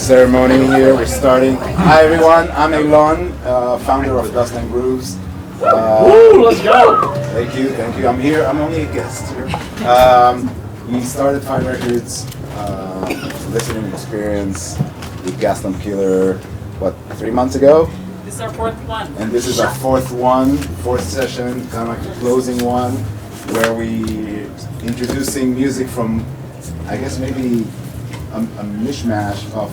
ceremony here. We're starting. Hi everyone, I'm Elon, founder of Gaslamp Grooves. Woo, let's go! Thank you. I'm here. I'm only a guest here. We started 5 Records, listening experience with Gaslamp Killer, 3 months ago? This is our 4th one. And this is our 4th session, kind of like the closing one, where we introducing music from, I guess maybe a mishmash of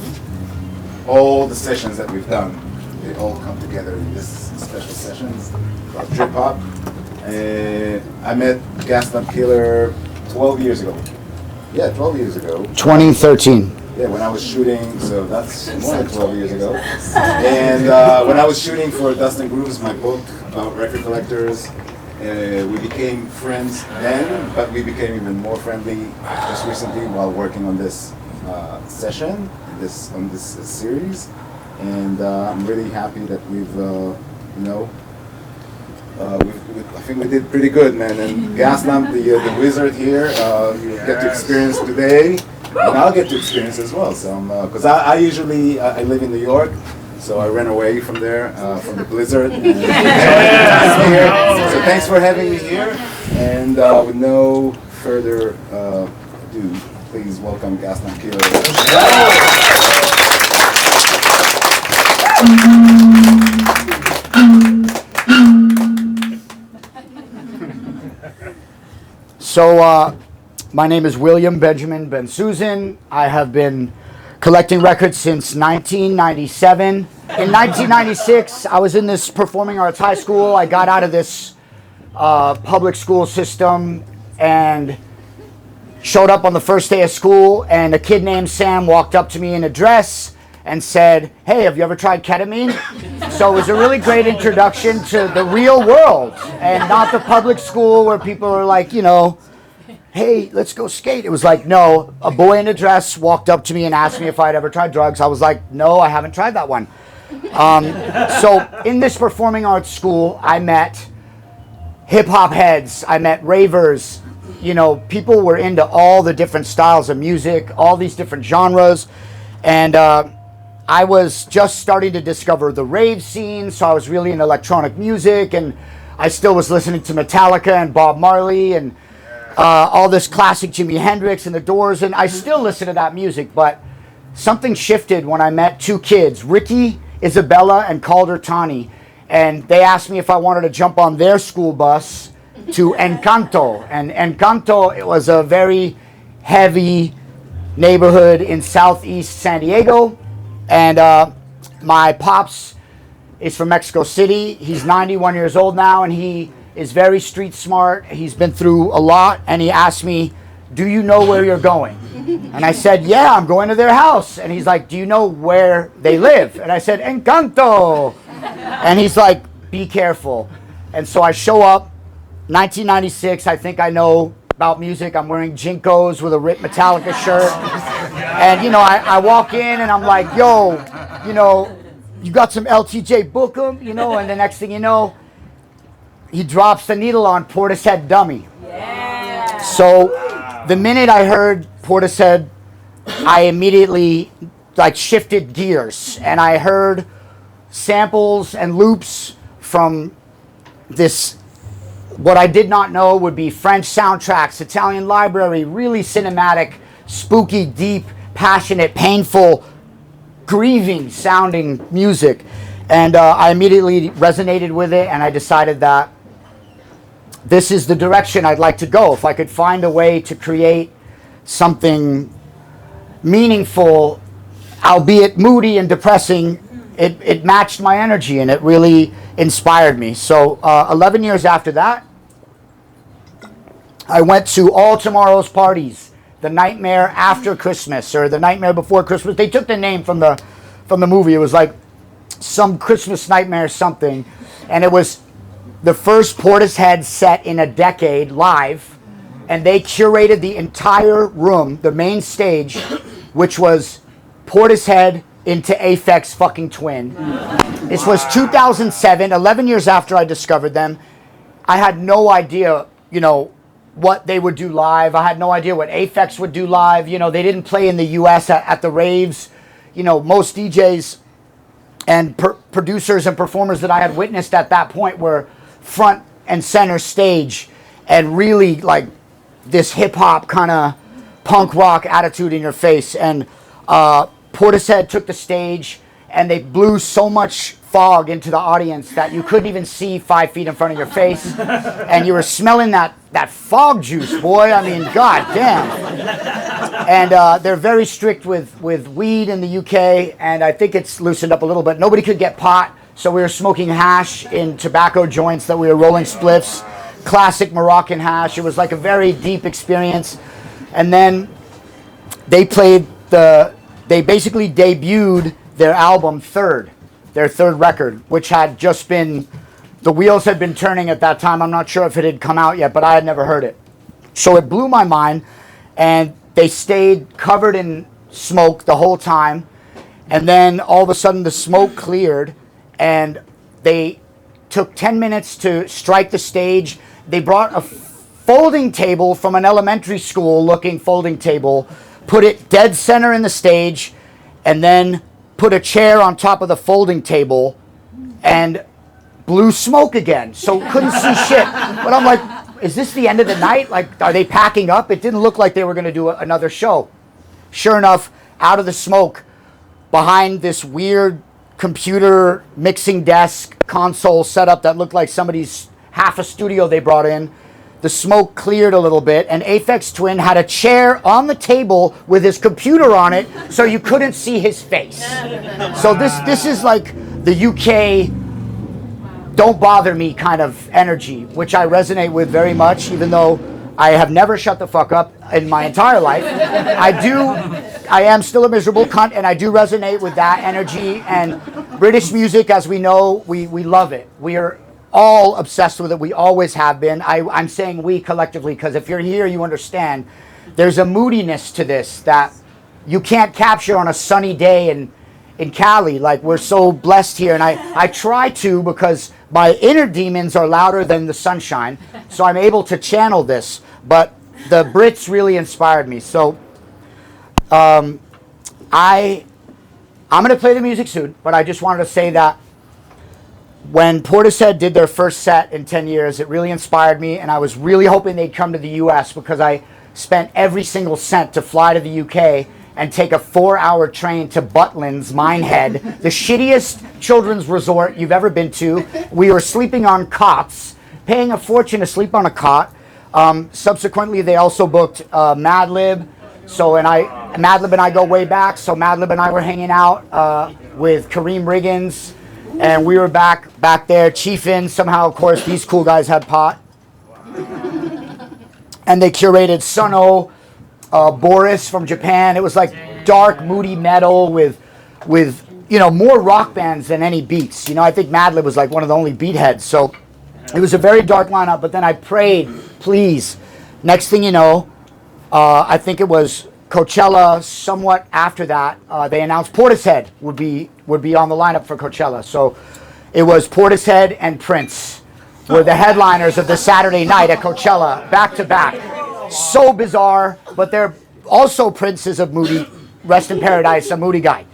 all the sessions that we've done. They all come together in this special sessions called Trip Hop. I met Gaslamp Killer 12 years ago. Yeah, 12 years ago. 2013. Yeah, when I was shooting, so that's more than 12 years ago. And when I was shooting for Dust and Grooves, my book about record collectors, we became friends then, but we became even more friendly just recently while working on this session, on this series. And I'm really happy that we've, I think we did pretty good, man. And Gaslamp, the wizard here, you get to experience today. And I'll get to experience as well. So, because I usually live in New York, so I ran away from there, from the blizzard. And enjoyed the time here. So thanks for having me here. And with no further ado, please welcome Gaslamp Killer. So, my name is William Benjamin Ben Susan. I have been collecting records since 1997. In 1996, I was in this performing arts high school. I got out of this public school system and showed up on the first day of school, and a kid named Sam walked up to me in a dress and said, "Hey, have you ever tried ketamine?" So it was a really great introduction to the real world and not the public school where people are like, "Hey, let's go skate." It was like, no, a boy in a dress walked up to me and asked me if I'd ever tried drugs. I was like, no, I haven't tried that one. So in this performing arts school, I met hip hop heads, I met ravers, people were into all the different styles of music, all these different genres. And I was just starting to discover the rave scene, so I was really into electronic music, and I still was listening to Metallica and Bob Marley and all this classic Jimi Hendrix and the Doors, and I still listen to that music, but something shifted when I met 2 kids, Ricky, Isabella, and Calder Tani, and they asked me if I wanted to jump on their school bus to Encanto, and Encanto, it was a very heavy neighborhood in southeast San Diego, and my pops is from Mexico City. He's 91 years old now, and he is very street smart. He's been through a lot, and he asked me, "Do you know where you're going?" And I said, "Yeah, I'm going to their house." And he's like, "Do you know where they live?" And I said, "Encanto." And he's like, "Be careful." And so I show up, 1996, I think I know about music. I'm wearing Jinkos with a ripped Metallica shirt. And, I walk in and I'm like, "Yo, you got some LTJ Bookham?" And the next thing you know, he drops the needle on Portishead Dummy. Yeah. So the minute I heard Portishead, I immediately shifted gears, and I heard samples and loops from this, what I did not know would be French soundtracks, Italian library, really cinematic, spooky, deep, passionate, painful, grieving sounding music. And I immediately resonated with it, and I decided that this is the direction I'd like to go. If I could find a way to create something meaningful, albeit moody and depressing, it matched my energy, and it really inspired me. So 11 years after that, I went to All Tomorrow's Parties, The Nightmare After Christmas, or The Nightmare Before Christmas. They took the name from the movie. It was like some Christmas nightmare something, and it was the first Portishead set in a decade live, and they curated the entire room, the main stage, which was Portishead into Aphex fucking Twin. This was 2007, 11 years after I discovered them. I had no idea, what they would do live. I had no idea what Aphex would do live. They didn't play in the US at the raves. most DJs and producers and performers that I had witnessed at that point were front and center stage and really like this hip hop kind of punk rock attitude in your face. And Portishead took the stage and they blew so much fog into the audience that you couldn't even see 5 feet in front of your face, and you were smelling that fog juice, boy. I mean, god damn. And they're very strict with weed in the UK, and I think it's loosened up a little bit. Nobody could get pot, so we were smoking hash in tobacco joints that we were rolling spliffs, classic Moroccan hash. It was like a very deep experience. And then they basically debuted their album their third record, which had just been, the wheels had been turning at that time. I'm not sure if it had come out yet, but I had never heard it. So it blew my mind, and they stayed covered in smoke the whole time. And then all of a sudden the smoke cleared, and they took 10 minutes to strike the stage. They brought a folding table from an elementary school looking folding table, put it dead center in the stage, and then put a chair on top of the folding table and blew smoke again. So couldn't see shit. But I'm like, is this the end of the night? Like, are they packing up? It didn't look like they were going to do another show. Sure enough, out of the smoke, behind this weird computer mixing desk console setup that looked like somebody's half a studio they brought in, the smoke cleared a little bit, and Aphex Twin had a chair on the table with his computer on it, so you couldn't see his face. So this is like the UK don't bother me kind of energy, which I resonate with very much, even though I have never shut the fuck up in my entire life. I am still a miserable cunt, and I do resonate with that energy. And British music, as we know, we love it. We are all obsessed with it. We always have been. I'm saying we collectively, because if you're here, you understand. There's a moodiness to this that you can't capture on a sunny day in Cali. Like, we're so blessed here, and I try to, because my inner demons are louder than the sunshine, so I'm able to channel this. But the Brits really inspired me. So I'm going to play the music soon, but I just wanted to say that when Portishead did their first set in 10 years, it really inspired me, and I was really hoping they'd come to the US, because I spent every single cent to fly to the UK and take a 4-hour train to Butlins, Minehead, the shittiest children's resort you've ever been to. We were sleeping on cots, paying a fortune to sleep on a cot. Subsequently, they also booked Madlib. So, Madlib and I go way back. So Madlib and I were hanging out with Kareem Riggins, and we were back there chiefing. Somehow, of course, these cool guys had pot. And they curated Suno, Boris from Japan. It was like dark, moody metal with more rock bands than any beats. I think Madlib was like one of the only beat heads. So it was a very dark lineup. But then I prayed, please. Next thing you know, I think it was Coachella. Somewhat after that, they announced Portishead would be on the lineup for Coachella. So it was Portishead and Prince were the headliners of the Saturday night at Coachella, back to back. So bizarre, but they're also Princes of Moody. Rest in paradise, a moody guy.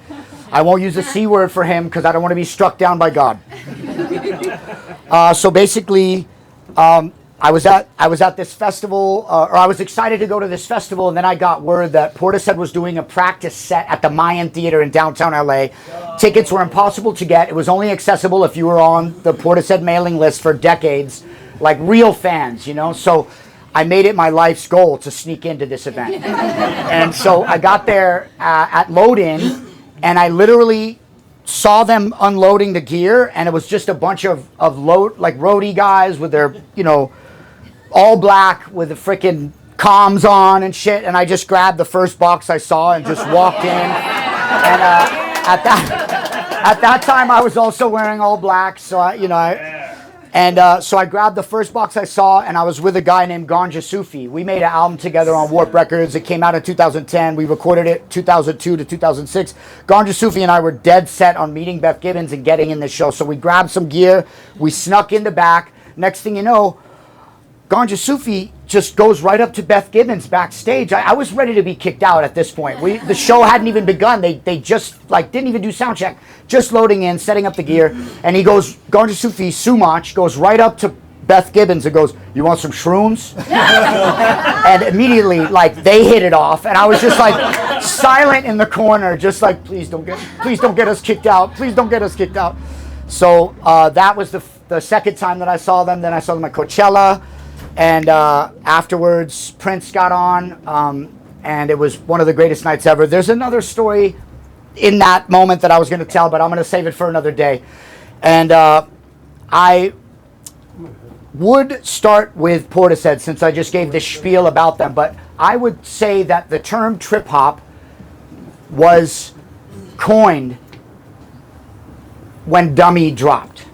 I won't use the C word for him because I don't want to be struck down by God. So basically, I was at this festival, or I was excited to go to this festival, and then I got word that Portishead was doing a practice set at the Mayan Theater in downtown LA. Tickets were impossible to get. It was only accessible if you were on the Portishead mailing list for decades, like real fans, So I made it my life's goal to sneak into this event. And so I got there at load-in, and I literally saw them unloading the gear, and it was just a bunch of roadie guys with their, all black with the freaking comms on and shit, and I just grabbed the first box I saw and just walked in. And at that time I was also wearing all black, so so I grabbed the first box I saw, and I was with a guy named Ganja Sufi. We made an album together on Warp Records. It came out in 2010. We recorded it 2002 to 2006. Ganja Sufi and I were dead set on meeting Beth Gibbons and getting in the show. So we grabbed some gear. We snuck in the back. Next thing you know, Ganja Sufi just goes right up to Beth Gibbons backstage. I was ready to be kicked out at this point. The show hadn't even begun. They just didn't even do sound check. Just loading in, setting up the gear, and he goes, Ganja Sufi, Sumach, goes right up to Beth Gibbons and goes, "You want some shrooms?" And immediately, they hit it off, and I was just silent in the corner, just please don't get us kicked out. Please don't get us kicked out. So that was the second time that I saw them. Then I saw them at Coachella, and afterwards Prince got on, and it was one of the greatest nights ever. There's another story in that moment that I was going to tell, but I'm going to save it for another day. And I would start with Portishead, since I just gave this spiel about them, but I would say that the term trip hop was coined when Dummy dropped.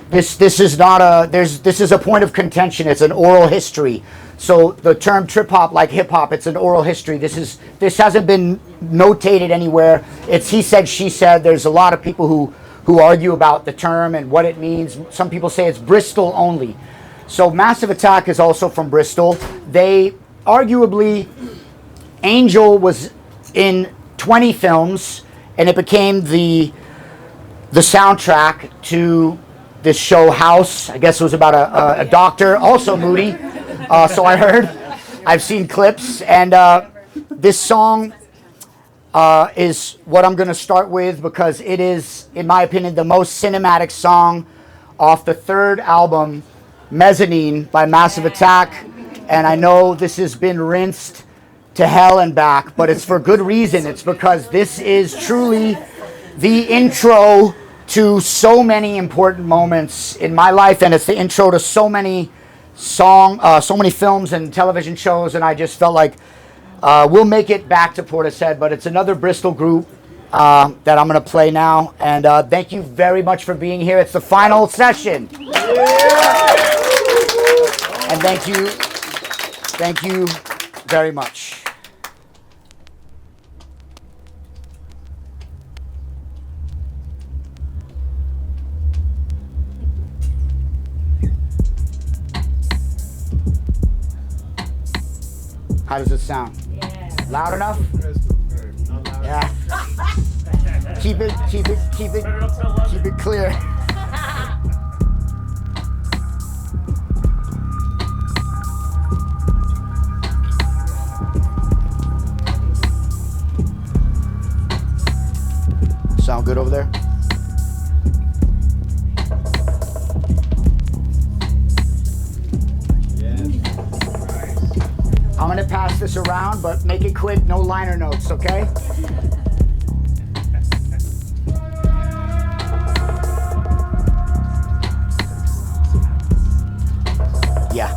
This is not this is a point of contention. It's an oral history. So the term trip hop, like hip hop, it's an oral history. This hasn't been notated anywhere. It's he said, she said. There's a lot of people who argue about the term and what it means. Some people say it's Bristol only. So Massive Attack is also from Bristol. They arguably, Angel was in 20 films, and it became the soundtrack to this show House. I guess it was about a doctor, also moody. So I heard. I've seen clips, and this song is what I'm going to start with, because it is, in my opinion, the most cinematic song off the third album, Mezzanine by Massive Attack. And I know this has been rinsed to hell and back, but it's for good reason. It's because this is truly the intro to so many important moments in my life, and it's the intro to so many so many films and television shows. And I just felt like we'll make it back to Portishead, but it's another Bristol group that I'm going to play now. And thank you very much for being here. It's the final session. And thank you very much. How does it sound? Yeah. Loud enough? Yeah. Keep it clear. Sound good over there? I'm gonna pass this around, but make it quick, no liner notes, okay? Yeah.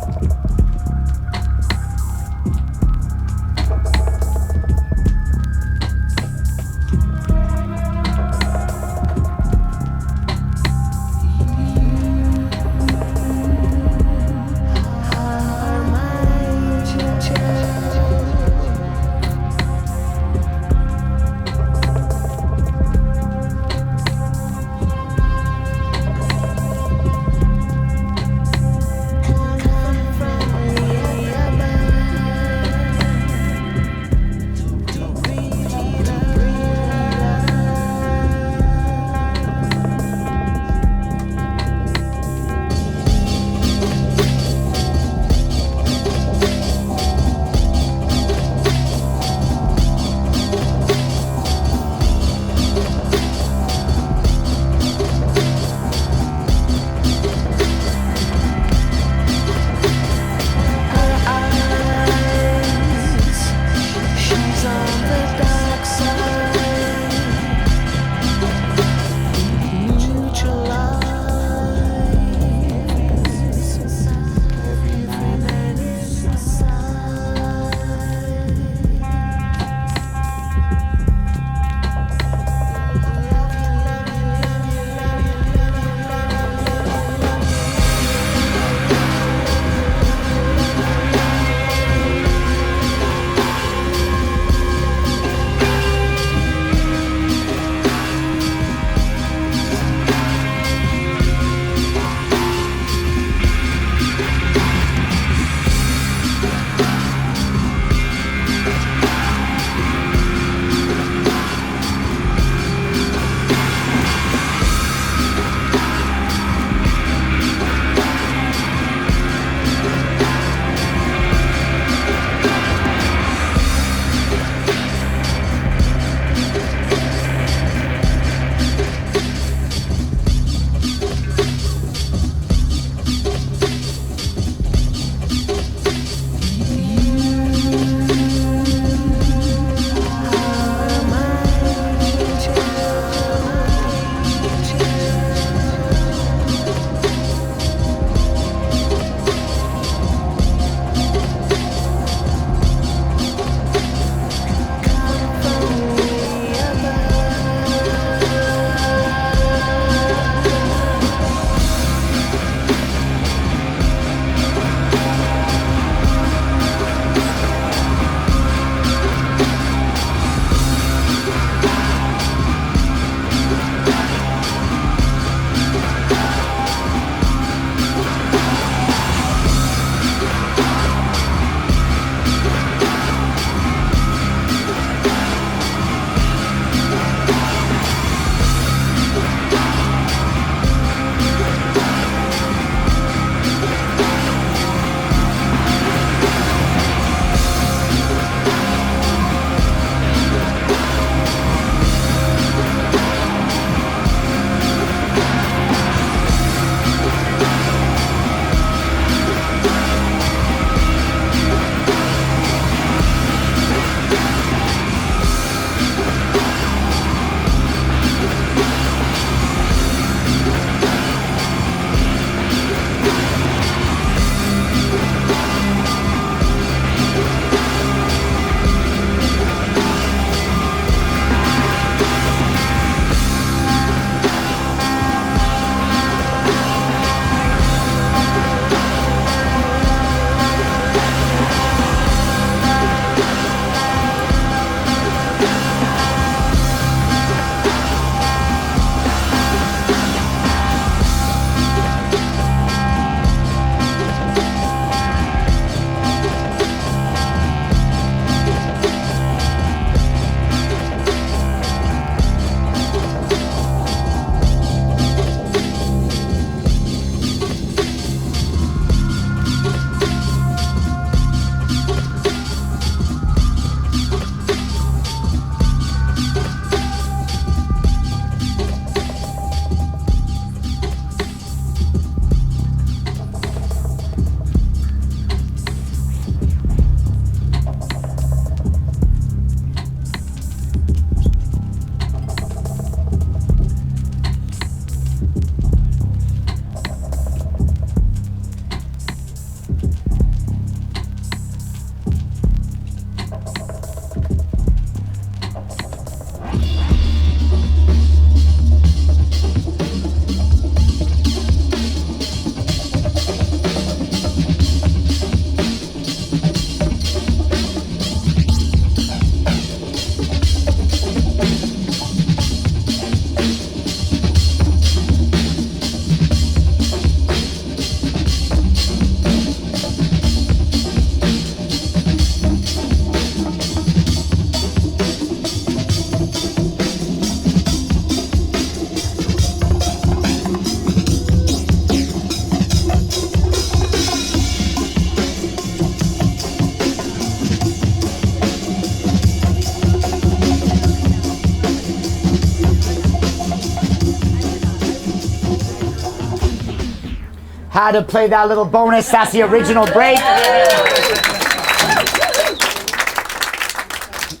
Had to play that little bonus. That's the original break.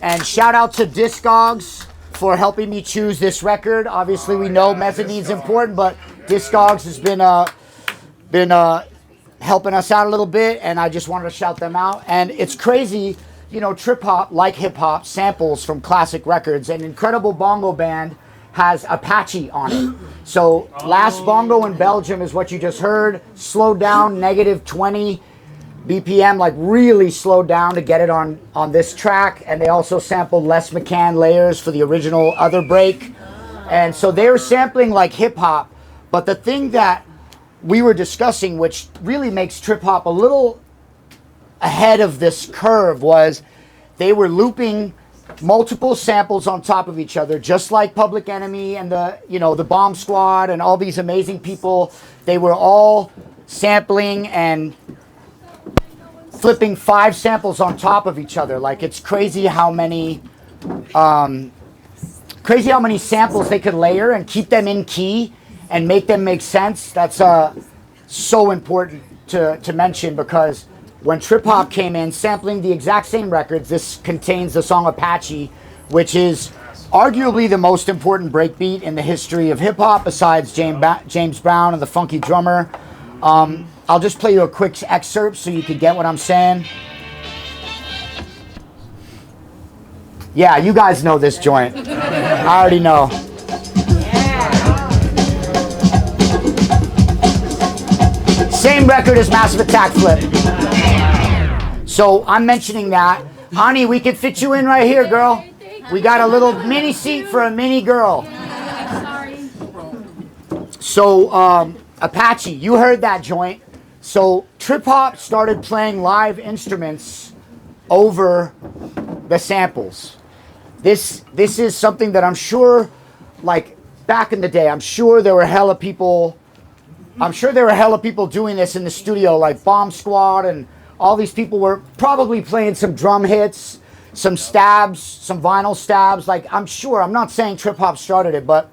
And shout out to Discogs for helping me choose this record. Obviously, we know Mezzanine's important, but Discogs has been helping us out a little bit, and I just wanted to shout them out. And it's crazy, you know, trip hop, like hip hop, samples from classic records. An incredible bongo band has Apache on it. So Last Bongo in Belgium is what you just heard. Slowed down, -20 BPM, like really slowed down to get it on this track. And they also sampled Les McCann Layers for the original Other Break. And so they were sampling like hip hop. But the thing that we were discussing, which really makes trip hop a little ahead of this curve, was they were looping multiple samples on top of each other, just like Public Enemy and the Bomb Squad and all these amazing people. They were all sampling and flipping 5 samples on top of each other. Like, it's crazy how many samples they could layer and keep them in key and make them make sense. That's so important to mention, because when trip hop came in, sampling the exact same records, this contains the song Apache, which is arguably the most important breakbeat in the history of hip hop, besides James Brown and the Funky Drummer. I'll just play you a quick excerpt so you can get what I'm saying. Yeah, you guys know this joint. I already know. Same record as Massive Attack Flip. So I'm mentioning that. Ani, we can fit you in right here, girl. We got a little mini seat for a mini girl. So Apache, you heard that joint. So trip hop started playing live instruments over the samples. This is something that I'm sure, like back in the day, I'm sure there were hella people doing this in the studio, like Bomb Squad, and all these people were probably playing some drum hits, some stabs, some vinyl stabs. Like, I'm sure, I'm not saying trip hop started it, but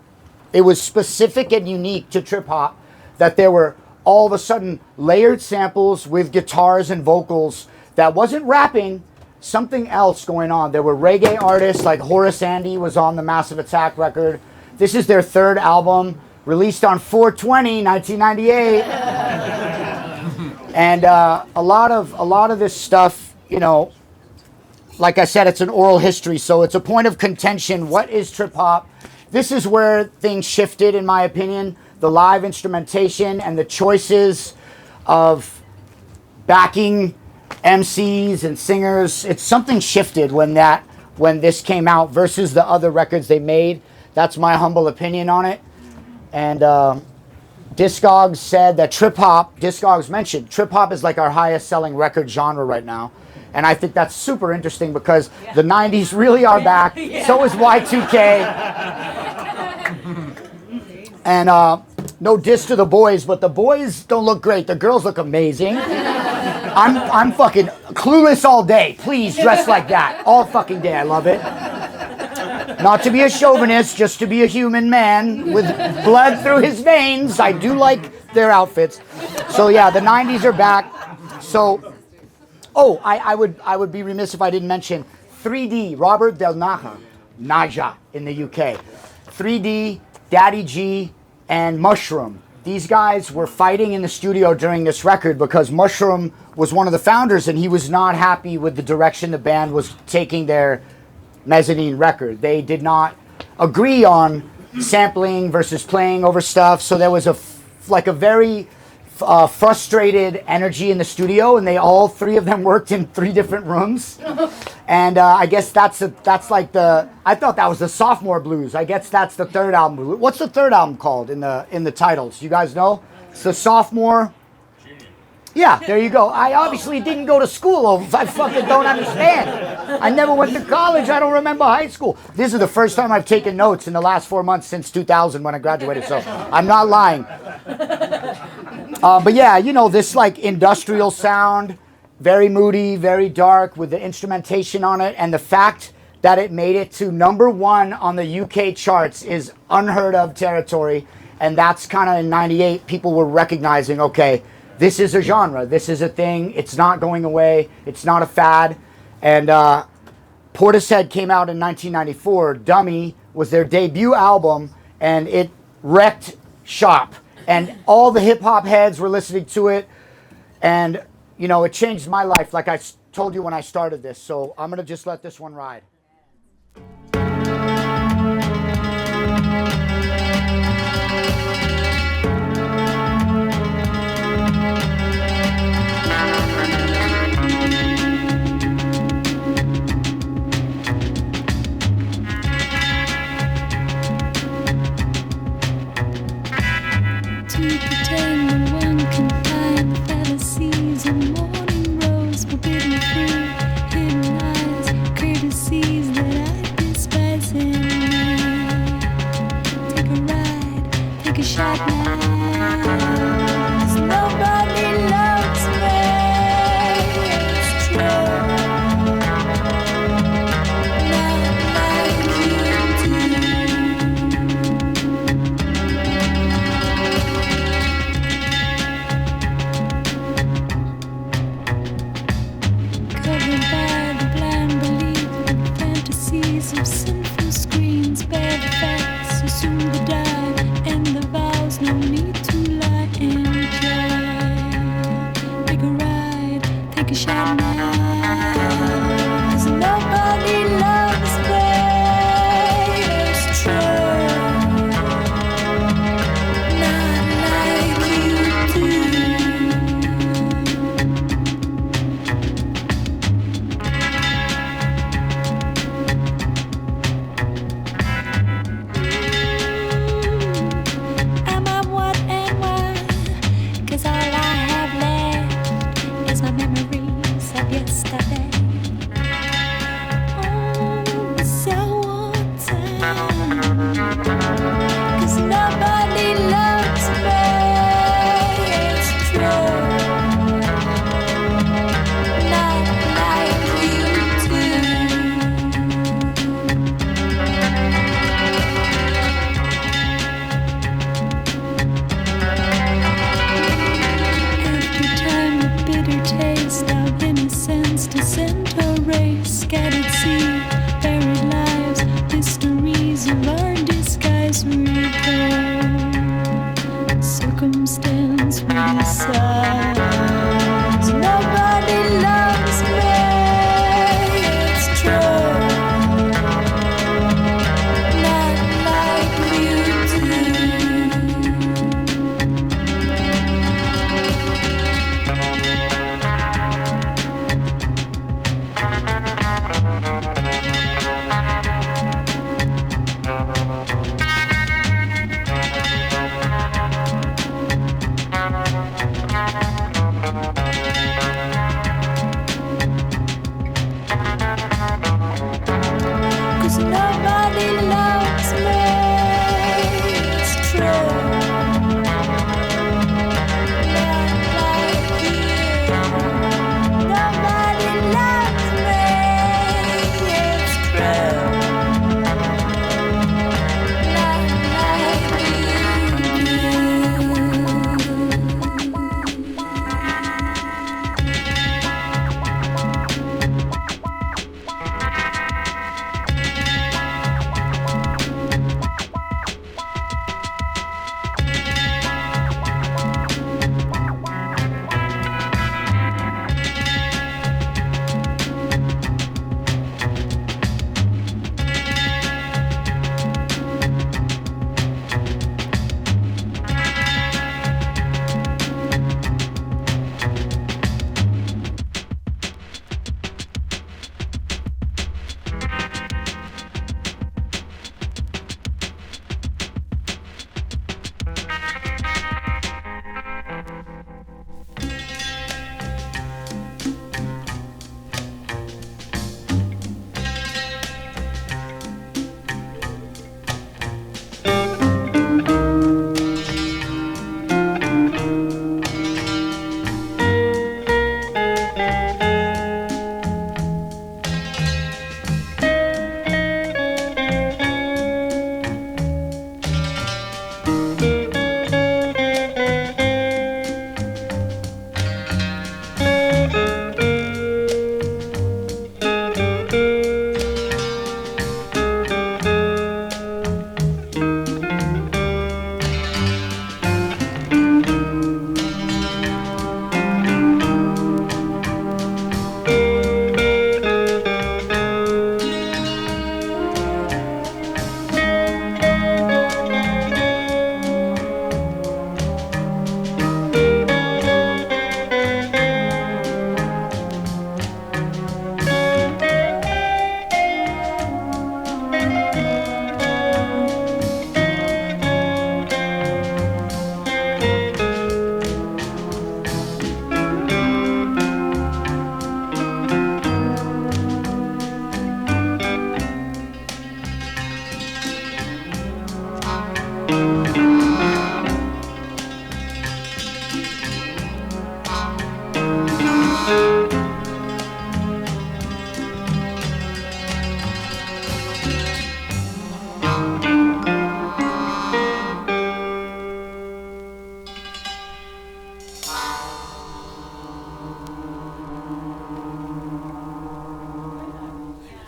it was specific and unique to trip hop that there were all of a sudden layered samples with guitars and vocals that wasn't rapping, something else going on. There were reggae artists like Horace Andy was on the Massive Attack record. This is their 3rd album, released on 4/20, 1998. And a lot of this stuff, you know, like I said, it's an oral history, so it's a point of contention. What is trip hop? This is where things shifted, in my opinion. The live instrumentation and the choices of backing MCs and singers. It's something shifted when this came out versus the other records they made. That's my humble opinion on it. And Discogs said that Discogs mentioned trip hop is like our highest selling record genre right now. And I think that's super interesting, because the 90s really are back. So is Y2K. And no diss to the boys, but the boys don't look great. The girls look amazing. I'm fucking clueless all day. Please dress like that all fucking day. I love it. Not to be a chauvinist, just to be a human man with blood through his veins. I do like their outfits. So yeah, the 90s are back. So, I would be remiss if I didn't mention 3D, Robert Del Naja in the UK. 3D, Daddy G, and Mushroom. These guys were fighting in the studio during this record because Mushroom was one of the founders, and he was not happy with the direction the band was taking their Mezzanine record. They did not agree on sampling versus playing over stuff, so there was a very frustrated energy in the studio, and all 3 of them worked in 3 different rooms. And I guess that's like I thought that was the Sophomore Blues. I guess that's the 3rd album. What's the 3rd album called in the titles? You guys know? It's the Sophomore. Yeah, there you go. I obviously didn't go to school. I fucking don't understand. I never went to college. I don't remember high school. This is the first time I've taken notes in the last 4 months since 2000 when I graduated, so I'm not lying. But yeah, you know, this like industrial sound, very moody, very dark, with the instrumentation on it, and the fact that it made it to #1 on the UK charts is unheard of territory. And that's kind of in 98, people were recognizing, okay, this is a genre, this is a thing, it's not going away, it's not a fad. And Portishead came out in 1994. Dummy was their debut album, and it wrecked shop. And all the hip-hop heads were listening to it. And, you know, it changed my life, like I told you when I started this. So I'm going to just let this one ride.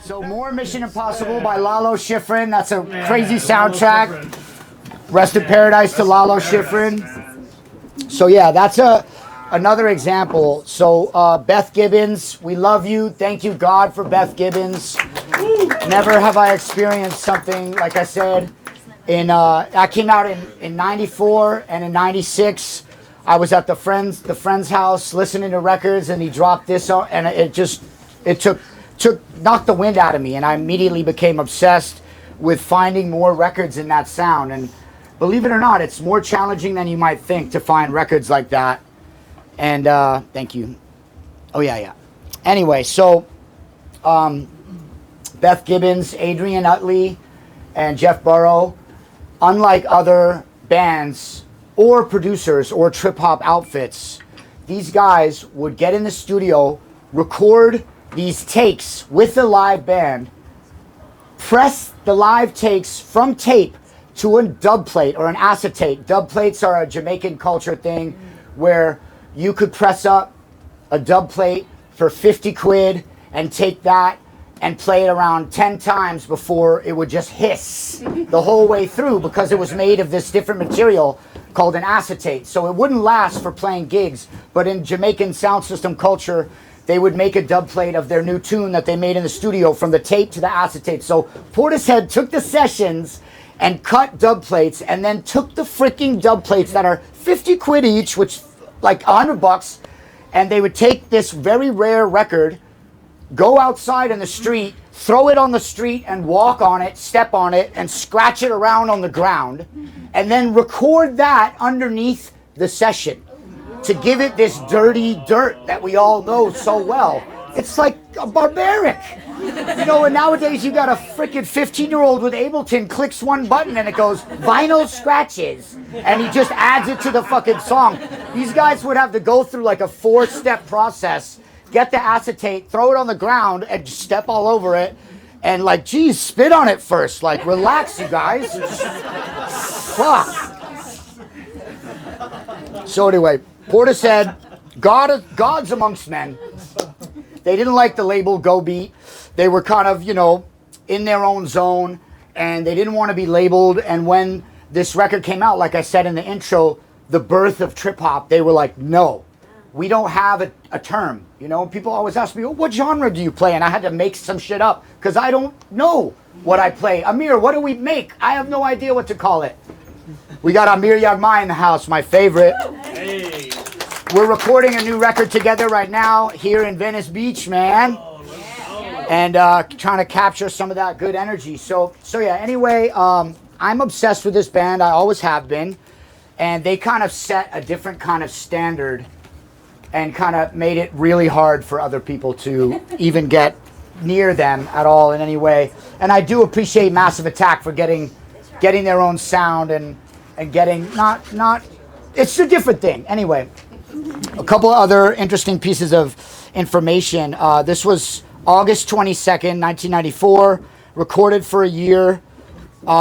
So more Mission Impossible by Lalo Schifrin. That's a crazy soundtrack. Rest in paradise to Lalo Schifrin. So yeah, that's another example. So Beth Gibbons, we love you. Thank you, God, for Beth Gibbons. Never have I experienced something, like I said, I came out in 94, and in 96, I was at the friend's house listening to records, and he dropped this on, and it knocked the wind out of me, and I immediately became obsessed with finding more records in that sound. And believe it or not, it's more challenging than you might think to find records like that. And thank you. Oh yeah. Anyway, so Beth Gibbons, Adrian Utley, and Jeff Burrow, unlike other bands or producers or trip hop outfits, these guys would get in the studio, record these takes with the live band, press the live takes from tape to a dub plate or an acetate. Dub plates are a Jamaican culture thing where you could press up a dub plate for 50 quid and take that and play it around 10 times before it would just hiss the whole way through, because it was made of this different material called an acetate. So it wouldn't last for playing gigs, but in Jamaican sound system culture, they would make a dub plate of their new tune that they made in the studio from the tape to the acetate. So Portishead took the sessions and cut dub plates, and then took the freaking dub plates that are 50 quid each, which like $100, and they would take this very rare record, go outside in the street, throw it on the street and walk on it, step on it, and scratch it around on the ground, and then record that underneath the session to give it this dirty dirt that we all know so well. It's like a barbaric. You know, and nowadays you got a freaking 15-year-old with Ableton clicks one button and it goes vinyl scratches, and he just adds it to the fucking song. These guys would have to go through like a 4-step process, get the acetate, throw it on the ground and just step all over it, and like, geez, spit on it first. Like, relax, you guys. Fuck. So anyway, Portishead, gods amongst men. They didn't like the label Go Beat. They were kind of, in their own zone, and they didn't want to be labeled. And when this record came out, like I said in the intro, the birth of trip hop, they were like, no, we don't have a term. People always ask me, what genre do you play? And I had to make some shit up because I don't know what I play. Amir, what do we make? I have no idea what to call it. We got Amir Yagmai in the house, my favorite. Hey. We're recording a new record together right now here in Venice Beach, man. And trying to capture some of that good energy. So yeah, anyway, I'm obsessed with this band. I always have been. And they kind of set a different kind of standard and kind of made it really hard for other people to even get near them at all in any way. And I do appreciate Massive Attack for getting their own sound and getting not it's a different thing. Anyway, a couple of other interesting pieces of information. This was August 22nd, 1994, recorded for a year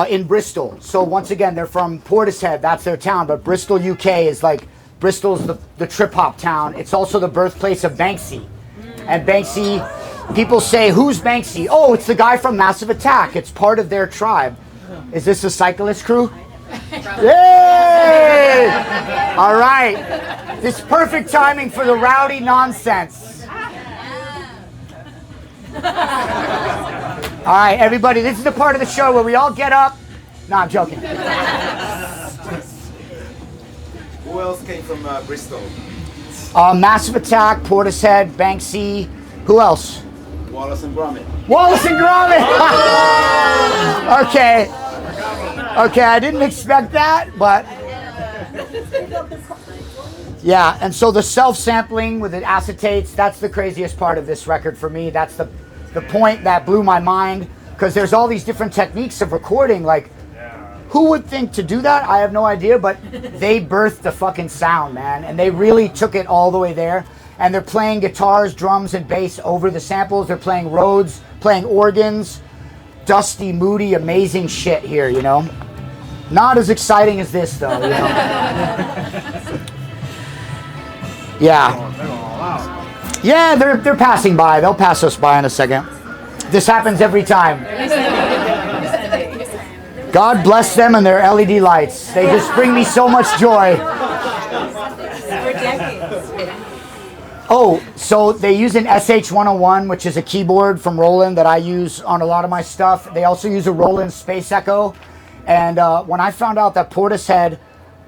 in Bristol. So once again, they're from Portishead, that's their town, but Bristol, UK is like, Bristol's the trip hop town. It's also the birthplace of Banksy. And Banksy, people say, who's Banksy? Oh, it's the guy from Massive Attack. It's part of their tribe. Is this a cyclist crew? Yay! All right. This is perfect timing for the rowdy nonsense. All right, everybody, this is the part of the show where we all get up. No, I'm joking. Who else came from Bristol? Massive Attack, Portishead, Banksy. Who else? Wallace and Gromit. Wallace and Gromit! Okay, I didn't expect that, but... Yeah, and so the self-sampling with the acetates, that's the craziest part of this record for me. That's the point that blew my mind, because there's all these different techniques of recording, like, who would think to do that? I have no idea, but they birthed the fucking sound, man. And they really took it all the way there. And they're playing guitars, drums, and bass over the samples. They're playing Rhodes, playing organs. Dusty, moody, amazing shit here, you know? Not as exciting as this, though, you know? Yeah. Yeah, they're passing by. They'll pass us by in a second. This happens every time. God bless them and their LED lights. They just bring me so much joy. Oh, so they use an SH-101, which is a keyboard from Roland that I use on a lot of my stuff. They also use a Roland Space Echo. And when I found out that Portishead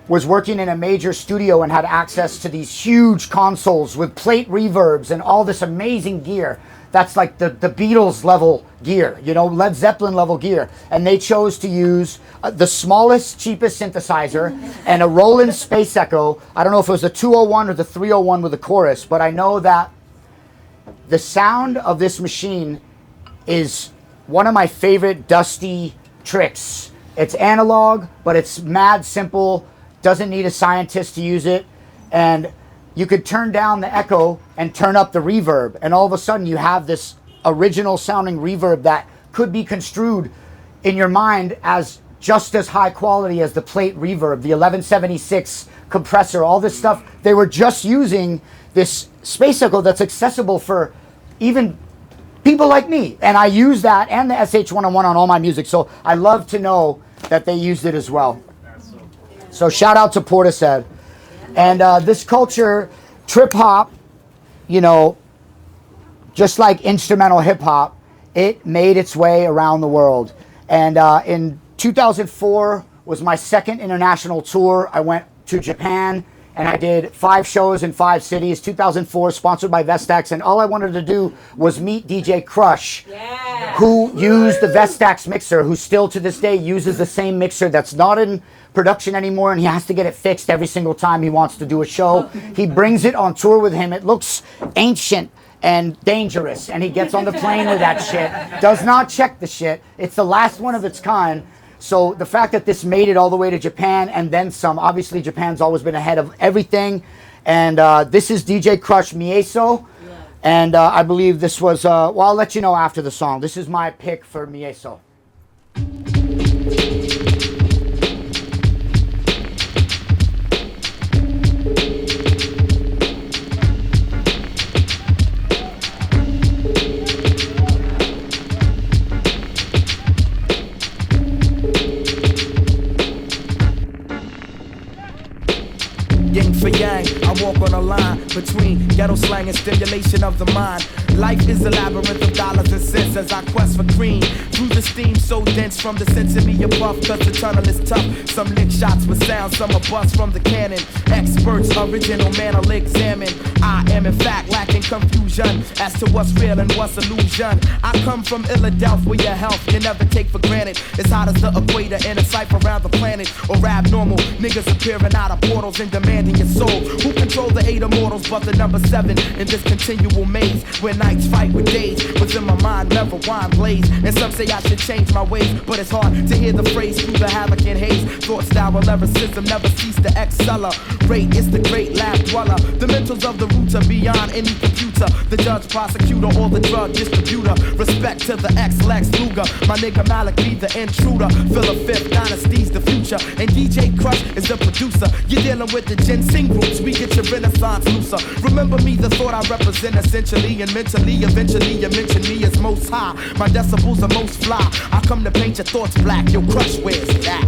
was working in a major studio and had access to these huge consoles with plate reverbs and all this amazing gear, that's like the Beatles level gear, you know, Led Zeppelin level gear. And they chose to use the smallest, cheapest synthesizer and a Roland Space Echo. I don't know if it was the 201 or the 301 with a chorus, but I know that the sound of this machine is one of my favorite Dusty tricks. It's analog, but it's mad simple, doesn't need a scientist to use it. And you could turn down the echo and turn up the reverb, and all of a sudden you have this original sounding reverb that could be construed in your mind as just as high quality as the plate reverb, the 1176 compressor, all this stuff. They were just using this Space Echo that's accessible for even people like me. And I use that and the SH-101 on all my music, so I love to know that they used it as well. So shout out to Portishead. And this culture, trip hop, you know, just like instrumental hip hop, it made its way around the world. And in 2004 was my second international tour. I went to Japan and I did 5 shows in 5 cities. 2004, sponsored by Vestax, and all I wanted to do was meet DJ Crush, who used the Vestax mixer, who still to this day uses the same mixer that's not in production anymore, and he has to get it fixed every single time he wants to do a show. He brings it on tour with him. It looks ancient and dangerous, and he gets on the plane with that shit, does not check the shit. It's the last one of its kind. So the fact that this made it all the way to Japan and then some, obviously Japan's always been ahead of everything. And this is DJ Crush Mieso. And I believe this was, well, I'll let you know after the song. This is my pick for Mieso. Yin for yang, I walk on a line between ghetto slang and stimulation of the mind. Life is a labyrinth of dollars and cents as I quest for cream. Through the steam so dense from the sense of me a puff, cause the tunnel is tough. Some lick shots with sound, some a bust from the cannon. Experts, original man will examine. I am in fact lacking confusion as to what's real and what's illusion. I come from Philadelphia, health you never take for granted. It's hot as the equator in a cipher around the planet. Or abnormal niggas appearing out of portals and demanding your soul. Who control the 8 immortals but the number 7 in this continual maze where nights fight with days? Within my mind never wine blaze. And some say I should change my ways, but it's hard to hear the phrase through the havoc and haze. Thought style lyricism never cease to accelerate. It's the great lab dweller. The mentals of the roots are beyond any computer. The judge, prosecutor, or the drug distributor. Respect to the ex-Lex Luger. My nigga Malik be the intruder. Philip Fifth Dynasty's the future. And DJ Crush is the producer. You're dealing with the ginseng groups. We get your renaissance looser. Remember me, the thought I represent essentially and mentally. Eventually you mention me as most high. My decibels are most fly. I come to paint your thoughts black. Your Crush, where's that?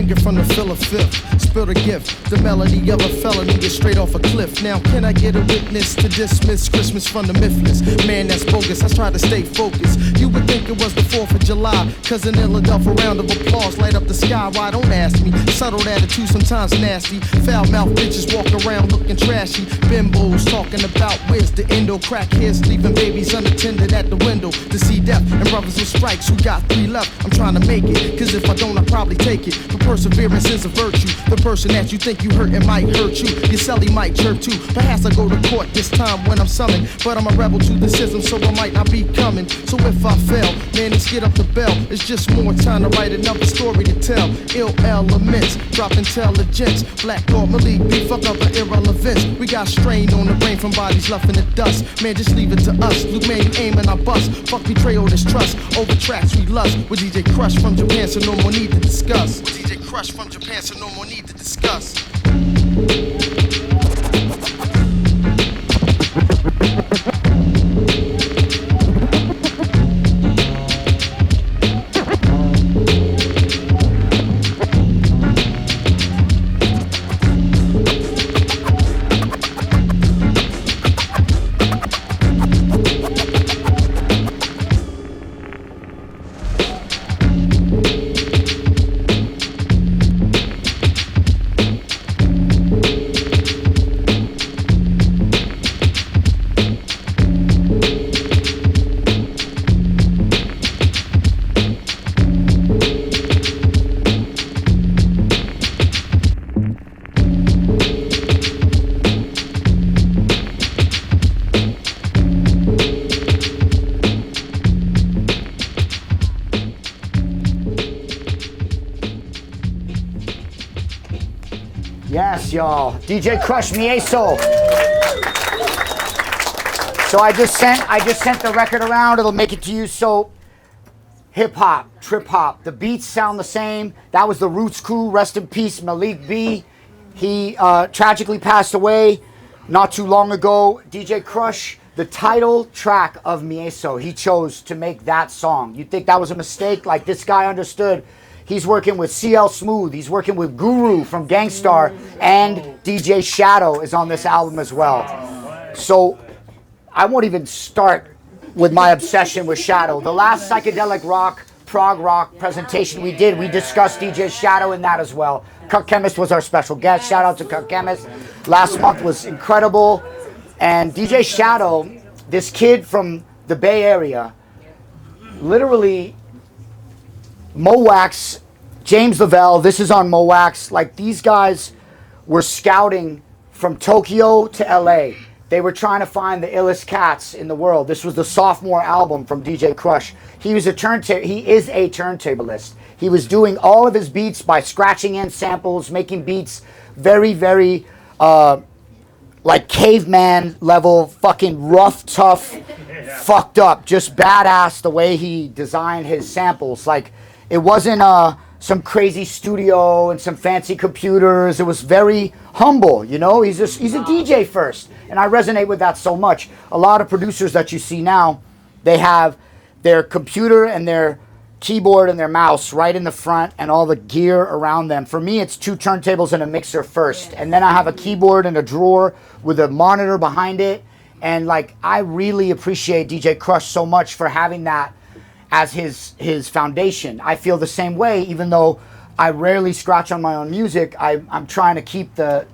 nigga from the Phila Fifth. Spill the gift, the melody of a felony is straight off a cliff. Now, can I get a witness to dismiss Christmas from the mythless? Man, that's bogus, I try to stay focused. You would think it was the 4th of July, cause an Philadelphia round of applause light up the sky. Why, don't ask me. Subtle attitude, sometimes nasty. Foul mouth bitches walk around looking trashy. Bimbos talking about where's the endo. Crackheads leaving babies unattended at the window to see death. And brothers with strikes who got 3 left. I'm trying to make it, cause if I don't, I'll probably take it. But perseverance is a virtue. The person that you think you hurt, it might hurt you. Your celly might chirp too. Perhaps I go to court this time when I'm summoned. But I'm a rebel to the system, so I might not be coming. So if I fail, man, let's get up the bell. It's just more time to write another story to tell. Ill elements, drop intelligence. Black Lord Malik, beef fuck up the irrelevance. We got strain on the brain from bodies left in the dust. Man, just leave it to us. Luke, man, you aim and I bust. Fuck betrayal, this trust. Over tracks we lust. With DJ Crush from Japan, so no more need to discuss. With DJ Crush from Japan, so no more need to discuss. Yes, y'all. DJ Crush Mieso. So I just sent the record around. It'll make it to you. So hip hop, trip hop. The beats sound the same. That was the Roots crew. Rest in peace, Malik B. He tragically passed away not too long ago. DJ Crush, the title track of Mieso, he chose to make that song. You think that was a mistake? Like, this guy understood. He's working with CL Smooth. He's working with Guru from Gangstar. And DJ Shadow is on this album as well. So I won't even start with my obsession with Shadow. The last psychedelic rock, prog rock presentation we did, we discussed DJ Shadow in that as well. Cut Chemist was our special guest. Shout out to Cut Chemist. Last month was incredible. And DJ Shadow, this kid from the Bay Area, literally Mowax, James Lavelle, this is on Mowax. Like, these guys were scouting from Tokyo to LA. They were trying to find the illest cats in the world. This was the sophomore album from DJ Crush. He is a turntablist. He was doing all of his beats by scratching in samples, making beats very, very like caveman level, fucking rough, tough, fucked up, just badass the way he designed his samples. Like, it wasn't some crazy studio and some fancy computers. It was very humble, you know? He's a DJ first. And I resonate with that so much. A lot of producers that you see now, they have their computer and their keyboard and their mouse right in the front and all the gear around them. For me, it's 2 turntables and a mixer first. And then I have a keyboard and a drawer with a monitor behind it. And like, I really appreciate DJ Crush so much for having that as his foundation. I feel the same way, even though I rarely scratch on my own music. I'm trying to keep the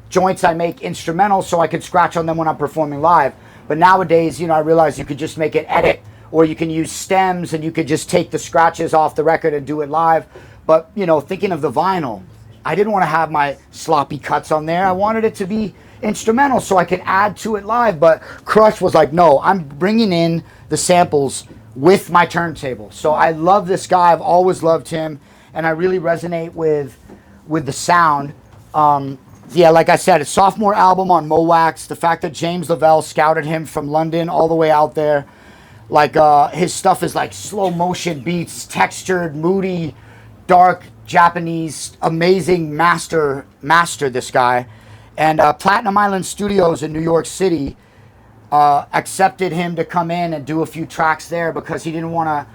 joints I make instrumental so I can scratch on them when I'm performing live. But nowadays, you know, I realize you could just make an edit, or you can use stems and you could just take the scratches off the record and do it live. But, you know, thinking of the vinyl, I didn't want to have my sloppy cuts on there. I wanted it to be instrumental so I could add to it live. But Crush was like, no, I'm bringing in the samples with my turntable. So I love this guy. I've always loved him, and I really resonate with the sound. Yeah, like I said, a sophomore album on Mowax. The fact that James Lavelle scouted him from London all the way out there. Like, his stuff is like slow motion beats, textured, moody, dark, Japanese, amazing master, this guy. And Platinum Island Studios in New York City accepted him to come in and do a few tracks there because he didn't want to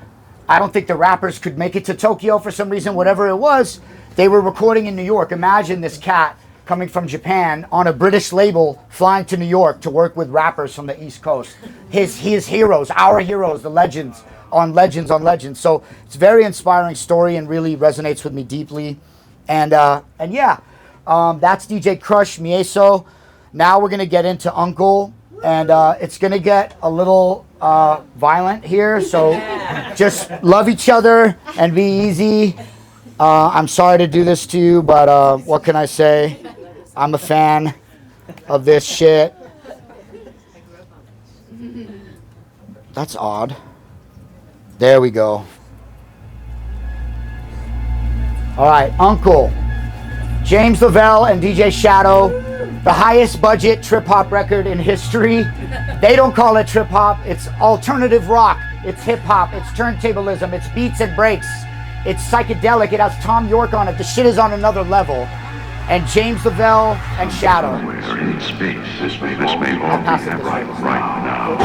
I don't think the rappers could make it to Tokyo for some reason, whatever it was. They were recording in New York. Imagine this cat coming from Japan on a British label, flying to New York to work with rappers from the East Coast. His heroes, our heroes, the legends on legends on legends. So it's a very inspiring story and really resonates with me deeply. And yeah, that's DJ Crush Mieso. Now we're gonna get into Uncle, and it's gonna get a little violent here. So just love each other and be easy. I'm sorry to do this to you, but what can I say? I'm a fan of this shit. That's odd. There we go. All right, Uncle. James Lavelle and DJ Shadow, the highest budget trip-hop record in history. They don't call it trip-hop. It's alternative rock. It's hip-hop. It's turntablism. It's beats and breaks. It's psychedelic. It has Tom York on it. The shit is on another level. And James Lavelle and Shadow. In space, this may all be right now.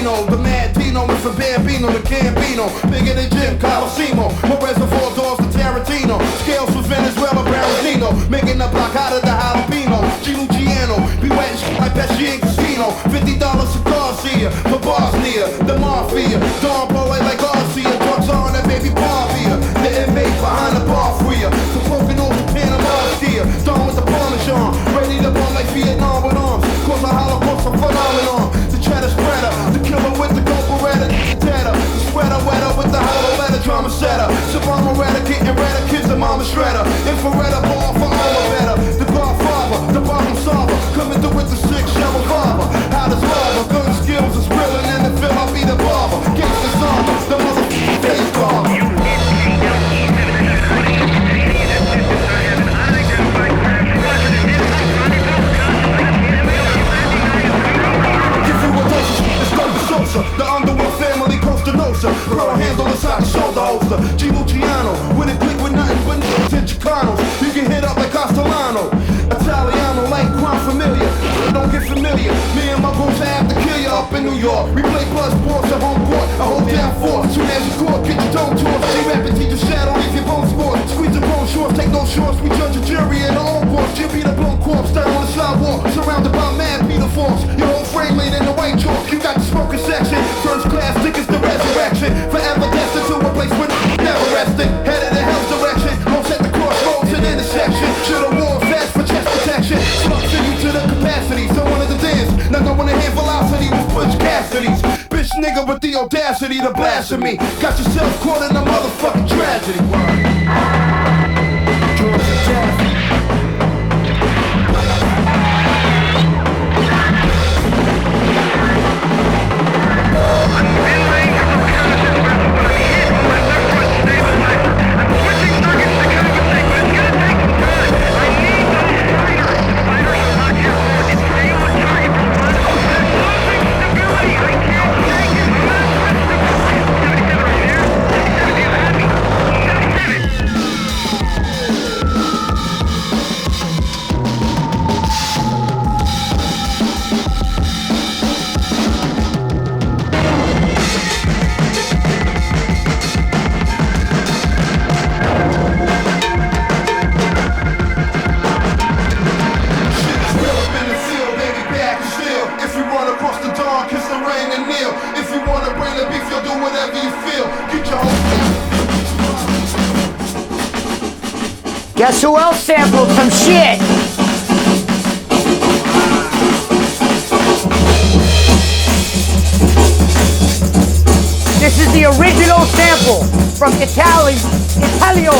The Mad Dino, Mr. Bambino, the Gambino, bigger than Jim Colosimo, more reservoir doors than Tarantino, scales for Venezuela, Barantino, making the block out of the jalapeno, G. Luciano, be wet like Pesci in Casino, $50 cigars here, for Bosnia, the Mafia, Don Boy like Garcia, drugs on that baby Barbia, the inmate behind the bar freer, for poking over Panama steer, Don with the Parmesan, ready to bomb like Vietnam with arms, cause a Holocaust a phenomenon, the cheddar spreader, the killer with the gold beretta, the sweater wetter with the hollow letter, drama setter, Shabama redder, getting redder, kids the mama shredder, infrared ball for all better, the godfather, the problem solver, coming through with the 6-shell revolver, how does lava, gun skills is reeling in the film, I'll be the barber, gangsta samba, the motherfucking face carver. The underworld family, Costa Nostra, pro handle inside the shoulder holster. G. Luciano, when it click with nothing but Chicanos. You can hit up like Castellano, Italiano, like crime familiar. Don't get familiar. Me and my bros have to kill you up in New York. We play buzz sports at home court. I hold down force. Soon as you court, get your dome tour. She rapping, teach your shadow, leave your bone sport. Squeeze your bone shorts, take no shorts. We judge a jury in the old court. Jimmy the blown corpse down on the sidewalk, surrounded by mad Peter Force. Your whole frame laid in the white chalk. You got the smoking section. First class tickets to resurrection. Forever destined to a place with never resting. Headed in hell's direction. Most at the crossroads and intersection. Should've worn vest for chest protection. Structure you to the capacity. So one of the dance. Not knowing the hand velocity was Butch Cassidy's. Bitch nigga with the audacity to blasphemy. Got yourself caught in a motherfucking tragedy. Guess who else sampled some shit? This is the original sample from Italio.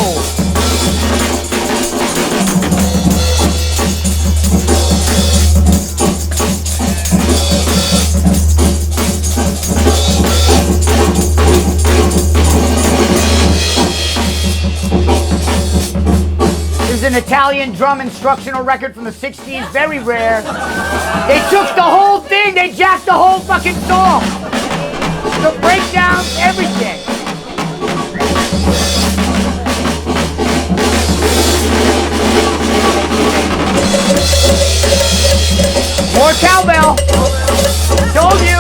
An Italian Italian drum instructional record from the 60s, very rare. They took the whole thing, they jacked the whole fucking song. The breakdowns, everything. More cowbell. Told you.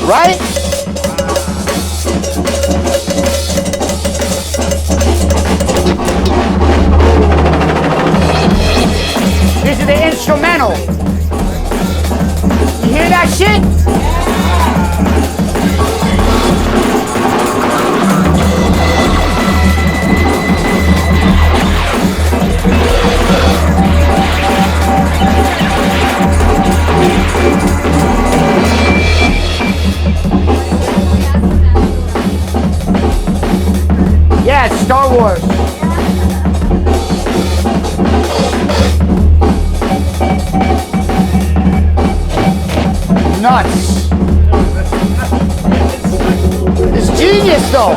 Right? This is the instrumental. You hear that shit? Yeah, it's Star Wars. Nuts. It's genius though.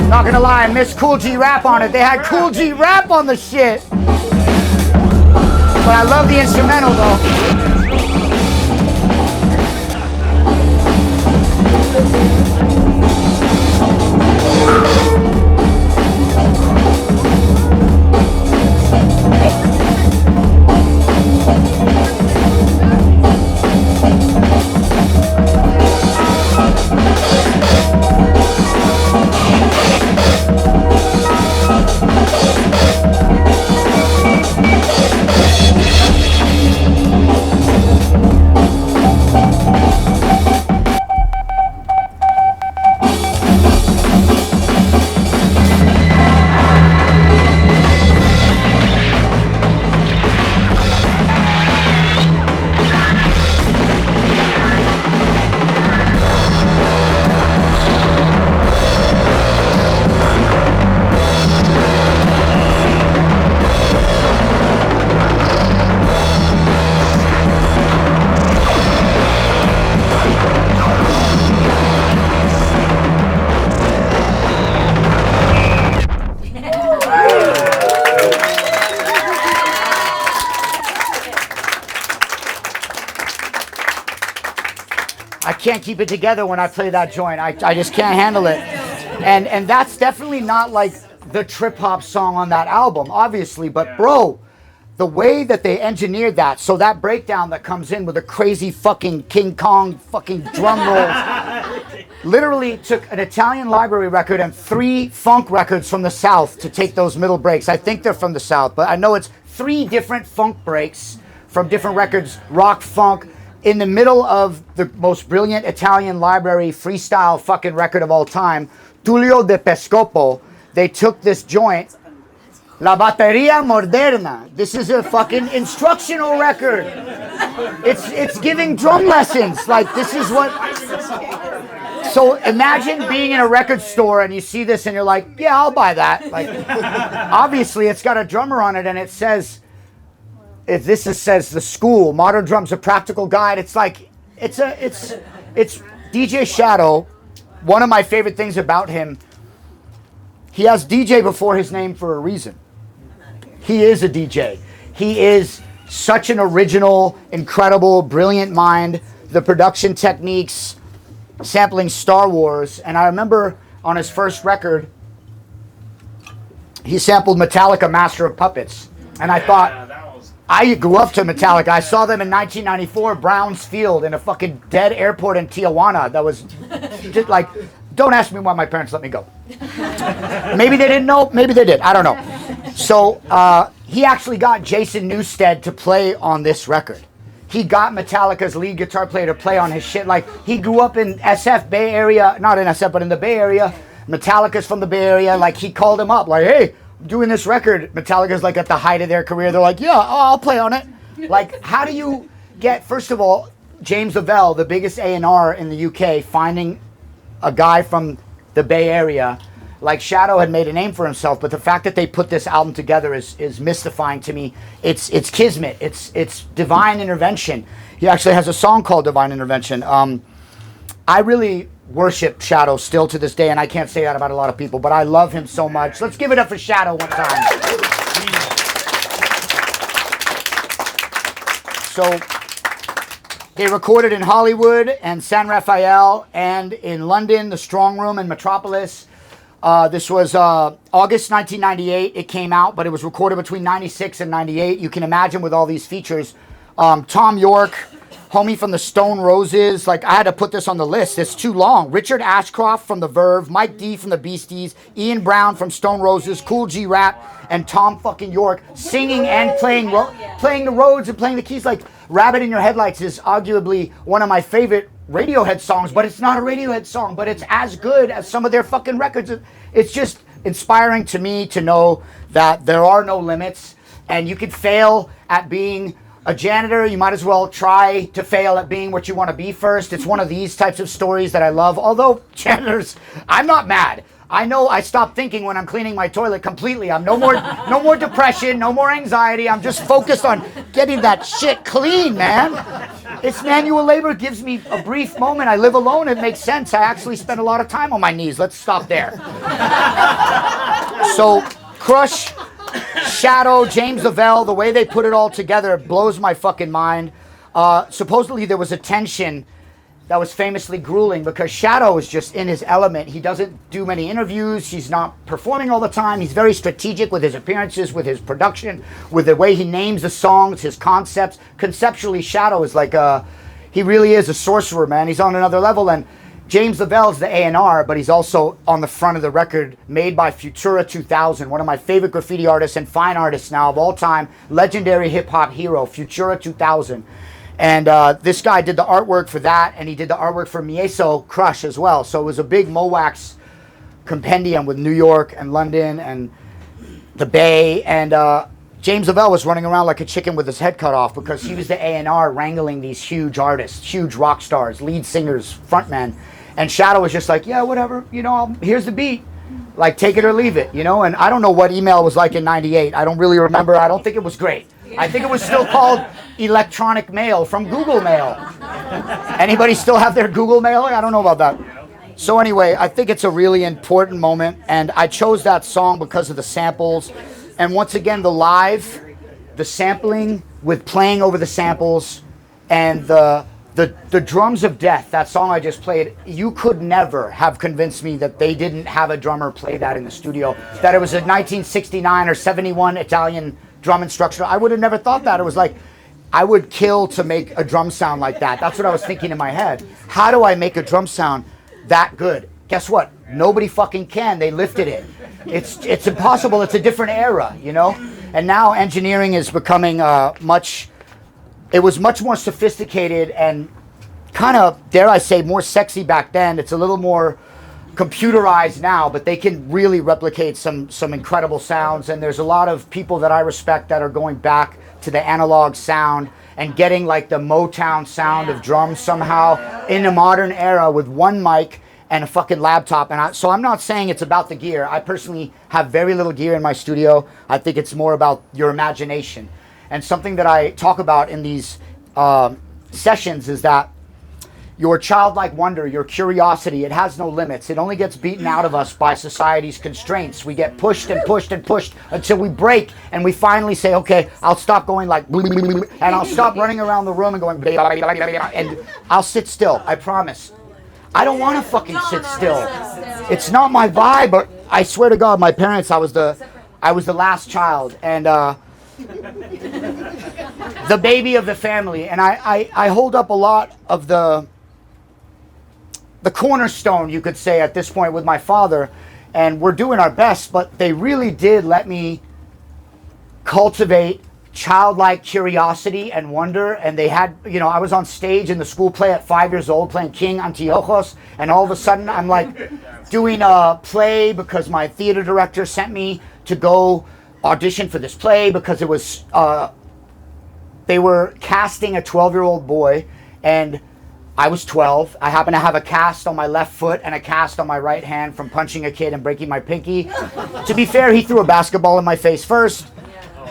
Not gonna lie, I missed Cool G Rap on it. They had Cool G Rap on the shit. But I love the instrumental though. I can't keep it together when I play that joint. I just can't handle it. And that's definitely not like the trip hop song on that album, obviously. But bro, the way that they engineered that, so that breakdown that comes in with a crazy fucking King Kong fucking drum roll, literally took an Italian library record and 3 funk records from the South to take those middle breaks. I think they're from the South, but I know it's 3 different funk breaks from different records, rock, funk, in the middle of the most brilliant Italian library freestyle fucking record of all time, Tullio de Pescopo. They took this joint, La Batteria Moderna. This is a fucking instructional record. It's giving drum lessons. Like, this is what... So imagine being in a record store and you see this and you're like, yeah, I'll buy that. Like, obviously it's got a drummer on it and it says... says the school, Modern Drums, a practical guide. It's like, it's DJ Shadow. One of my favorite things about him, he has DJ before his name for a reason. He is a DJ. He is such an original, incredible, brilliant mind. The production techniques, sampling Star Wars. And I remember on his first record, he sampled Metallica, Master of Puppets. And I thought, I grew up to Metallica. I saw them in 1994, Browns Field, in a fucking dead airport in Tijuana. That was just like, don't ask me why my parents let me go. Maybe they didn't know, maybe they did, I don't know. So he actually got Jason Newsted to play on this record. He got Metallica's lead guitar player to play on his shit. Like, he grew up in SF, Bay Area, not in SF, but in the Bay Area. Metallica's from the Bay Area. Like, he called him up, like, hey, I'm doing this record. Metallica's like at the height of their career. They're like, yeah, I'll play on it. Like, how do you get, first of all, James Lavelle, the biggest A&R in the UK, finding a guy from the Bay Area. Like, Shadow had made a name for himself, but the fact that they put this album together is mystifying to me. It's kismet. It's divine intervention. He actually has a song called Divine Intervention. I really worship Shadow still to this day, and I can't say that about a lot of people, but I love him so much. Let's give it up for Shadow one time. So they recorded in Hollywood and San Rafael and in London, the Strong Room in Metropolis. This was August 1998. It came out, but it was recorded between 96 and 98. You can imagine with all these features. Tom York, homie from the Stone Roses. Like, I had to put this on the list. It's too long. Richard Ashcroft from the Verve, Mike D from the Beasties, Ian Brown from Stone Roses, Cool G Rap, and Tom fucking York singing and playing the Rhodes and playing the keys. Like, Rabbit in Your Headlights is arguably one of my favorite Radiohead songs, but it's not a Radiohead song, but it's as good as some of their fucking records. It's just inspiring to me to know that there are no limits, and you could fail at being a janitor. You might as well try to fail at being what you want to be first. It's one of these types of stories that I love. Although janitors, I'm not mad. I know I stop thinking when I'm cleaning my toilet completely. I'm no more depression, no more anxiety. I'm just focused on getting that shit clean, man. It's manual labor. It gives me a brief moment. I live alone. It makes sense. I actually spend a lot of time on my knees. Let's stop there. So, Crush, Shadow, James Lavelle, the way they put it all together blows my fucking mind. Supposedly there was a tension that was famously grueling because Shadow is just in his element. He doesn't do many interviews. He's not performing all the time. He's very strategic with his appearances, with his production, with the way he names the songs, his concepts. Conceptually, Shadow is like he really is a sorcerer, man. He's on another level. And James Lavelle is the A&R, but he's also on the front of the record made by Futura 2000, one of my favorite graffiti artists and fine artists now of all time, legendary hip-hop hero, Futura 2000. And this guy did the artwork for that, and he did the artwork for Mieso Crush as well. So it was a big Mowax compendium with New York and London and the Bay. And James Lavelle was running around like a chicken with his head cut off because he was the A&R wrangling these huge artists, huge rock stars, lead singers, frontmen. And Shadow was just like, yeah, whatever, you know, here's the beat. Like, take it or leave it, you know? And I don't know what email was like in 98. I don't really remember. I don't think it was great. I think it was still called electronic mail from Google Mail. Anybody still have their Google Mail? I don't know about that. So anyway, I think it's a really important moment, and I chose that song because of the samples. And once again, the live, the sampling with playing over the samples, and the drums of death, that song I just played, you could never have convinced me that they didn't have a drummer play that in the studio, that it was a 1969 or 71 Italian drum instructor. I would have never thought that. It was like, I would kill to make a drum sound like that. That's what I was thinking in my head. How do I make a drum sound that good? Guess what? Nobody fucking can. They lifted it. It's impossible. It's a different era, you know? And now engineering is becoming it was much more sophisticated and kind of, dare I say, more sexy back then. It's a little more computerized now, but they can really replicate some incredible sounds. And there's a lot of people that I respect that are going back to the analog sound and getting like the Motown sound of drums somehow in a modern era with one mic and a fucking laptop. And so I'm not saying it's about the gear. I personally have very little gear in my studio. I think it's more about your imagination. And something that I talk about in these sessions is that your childlike wonder, your curiosity, it has no limits. It only gets beaten out of us by society's constraints. We get pushed and pushed and pushed until we break, and we finally say, okay, I'll stop going like, and I'll stop running around the room and going, and I'll sit still, I promise. I don't want to fucking sit still. It's not my vibe, but I swear to God, my parents, I was the last child, and the baby of the family. And I hold up a lot of the cornerstone, you could say, at this point with my father. And we're doing our best, but they really did let me cultivate childlike curiosity and wonder. And they had, you know, I was on stage in the school play at 5 years old playing King Antiochos, and all of a sudden I'm like doing a play because my theater director sent me to go audition for this play because it was they were casting a 12-year-old boy, and I was 12. I happened to have a cast on my left foot and a cast on my right hand from punching a kid and breaking my pinky. To be fair, he threw a basketball in my face first.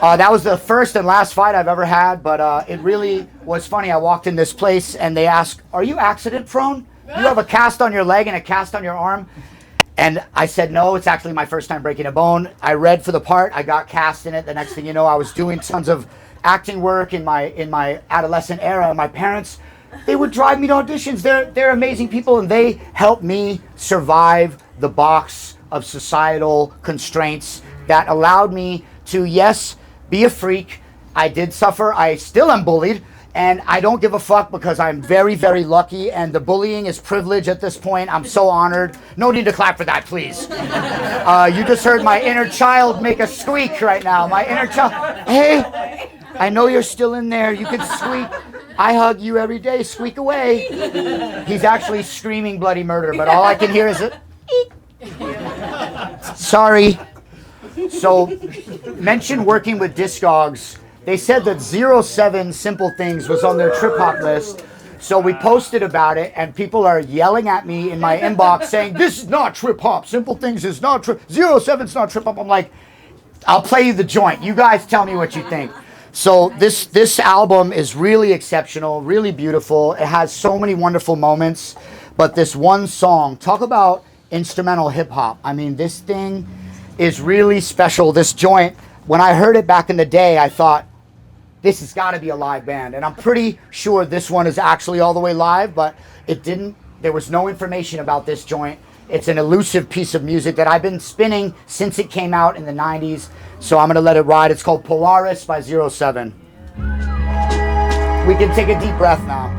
That was the first and last fight I've ever had, but it really was funny. I walked in this place and they asked, "Are you accident prone? You have a cast on your leg and a cast on your arm?" And I said, "No, it's actually my first time breaking a bone." I read for the part. I got cast in it. The next thing you know, I was doing tons of acting work in my adolescent era. My parents, they would drive me to auditions. They're amazing people, and they helped me survive the box of societal constraints that allowed me to, yes, be a freak. I did suffer. I still am bullied, and I don't give a fuck because I'm very, very lucky, and the bullying is privilege at this point. I'm so honored. No need to clap for that, please. You just heard my inner child make a squeak right now. My inner child, hey, I know you're still in there. You can squeak. I hug you every day. Squeak away. He's actually screaming bloody murder, but all I can hear is a sorry. So, mention working with Discogs. They said that 07 Simple Things was on their trip hop list. So we posted about it, and people are yelling at me in my inbox saying, "This is not trip hop. Simple Things is not trip. 07's not trip hop." I'm like, I'll play you the joint. You guys tell me what you think. So this album is really exceptional, really beautiful. It has so many wonderful moments, but this one song, talk about instrumental hip hop. I mean, this thing is really special. This joint, when I heard it back in the day, I thought, this has got to be a live band. And I'm pretty sure this one is actually all the way live, but it didn't, there was no information about this joint. It's an elusive piece of music that I've been spinning since it came out in the 90s. So I'm going to let it ride. It's called Polaris by 07. We can take a deep breath now.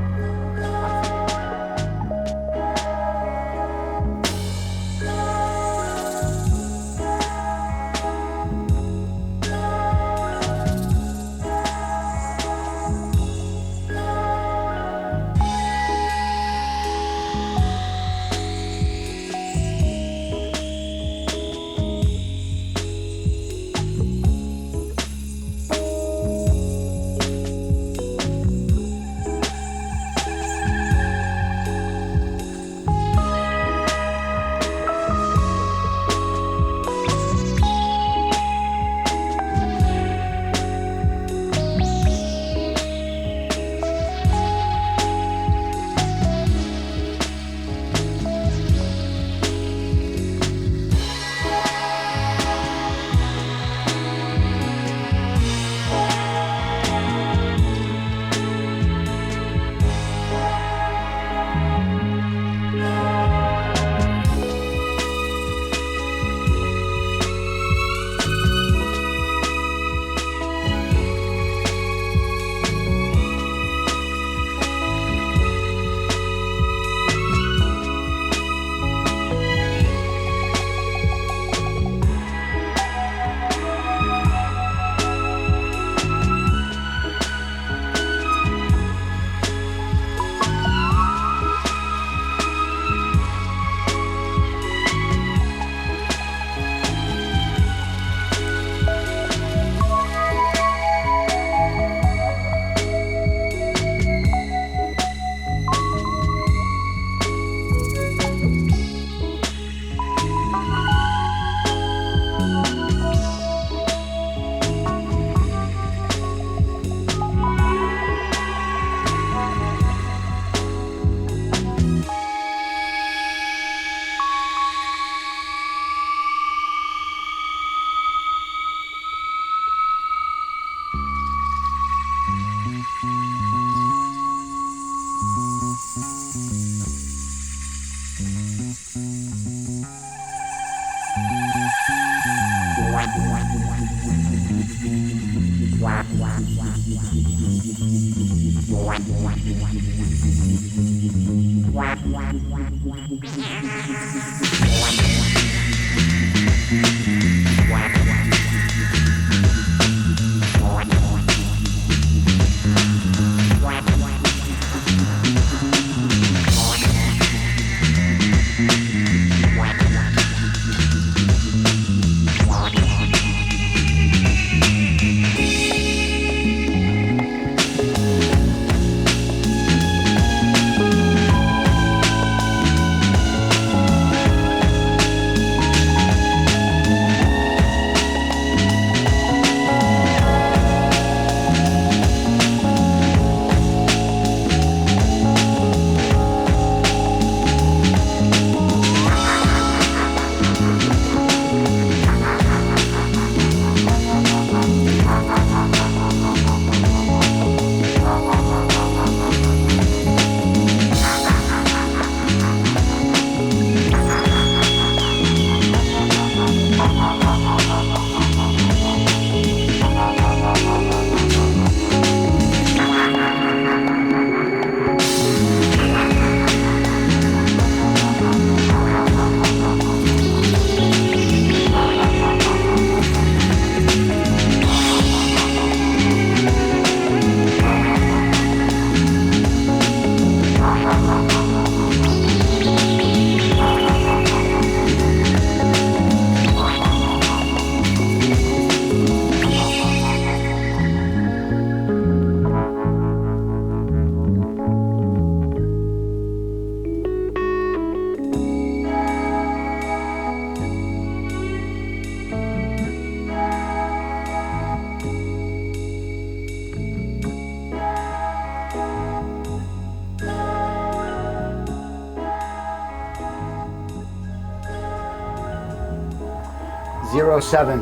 07.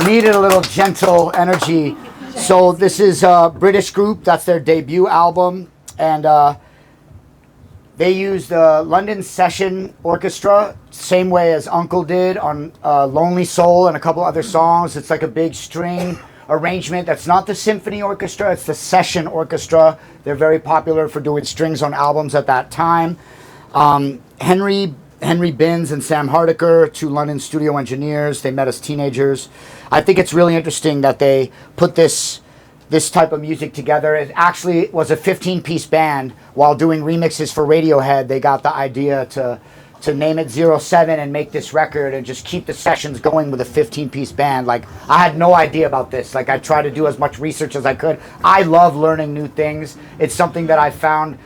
Needed a little gentle energy. So this is a British group. That's their debut album. And they used the London Session Orchestra, same way as Uncle did on Lonely Soul and a couple other songs. It's like a big string arrangement. That's not the symphony orchestra, it's the session orchestra. They're very popular for doing strings on albums at that time. Henry Binns and Sam Hardiker, two London studio engineers. They met as teenagers. I think it's really interesting that they put this type of music together. It actually was a 15-piece band. While doing remixes for Radiohead, they got the idea to name it 07 and make this record and just keep the sessions going with a 15-piece band. Like, I had no idea about this. Like, I tried to do as much research as I could. I love learning new things. It's something that I found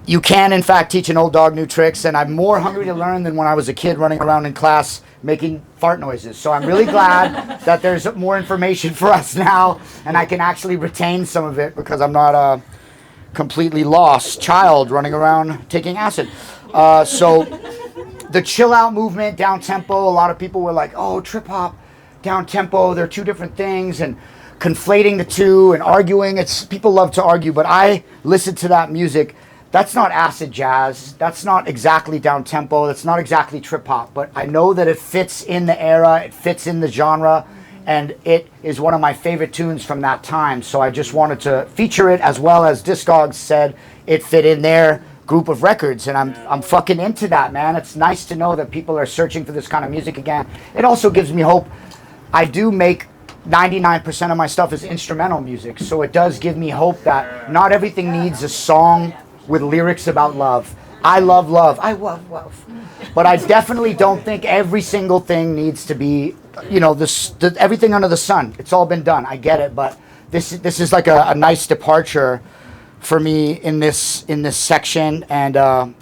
you can, in fact, teach an old dog new tricks, and I'm more hungry to learn than when I was a kid running around in class making fart noises. So I'm really glad that there's more information for us now, and I can actually retain some of it because I'm not a completely lost child running around taking acid. So the chill out movement, down tempo, a lot of people were like, oh, trip hop, down tempo, they're two different things, and conflating the two and arguing. People love to argue, but I listen to that music. That's not acid jazz. That's not exactly down tempo. That's not exactly trip hop. But I know that it fits in the era. It fits in the genre. And it is one of my favorite tunes from that time. So I just wanted to feature it, as well as Discogs said it fit in their group of records. And I'm fucking into that, man. It's nice to know that people are searching for this kind of music again. It also gives me hope. I do make 99% of my stuff is instrumental music. So it does give me hope that not everything needs a song with lyrics about love. I love love. I love love. But I definitely don't think every single thing needs to be, everything under the sun. It's all been done. I get it, but this is like a nice departure for me in this section. And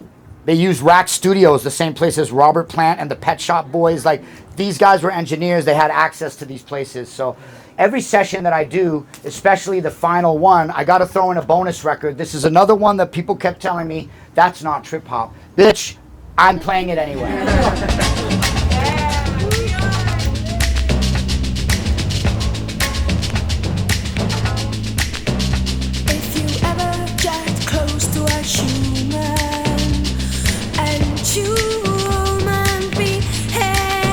they use Rack Studios, the same place as Robert Plant and the Pet Shop Boys. Like, these guys were engineers. They had access to these places. So every session that I do, especially the final one, I got to throw in a bonus record. This is another one that people kept telling me, that's not trip hop. Bitch, I'm playing it anyway. If you ever get close to a human and human behavior,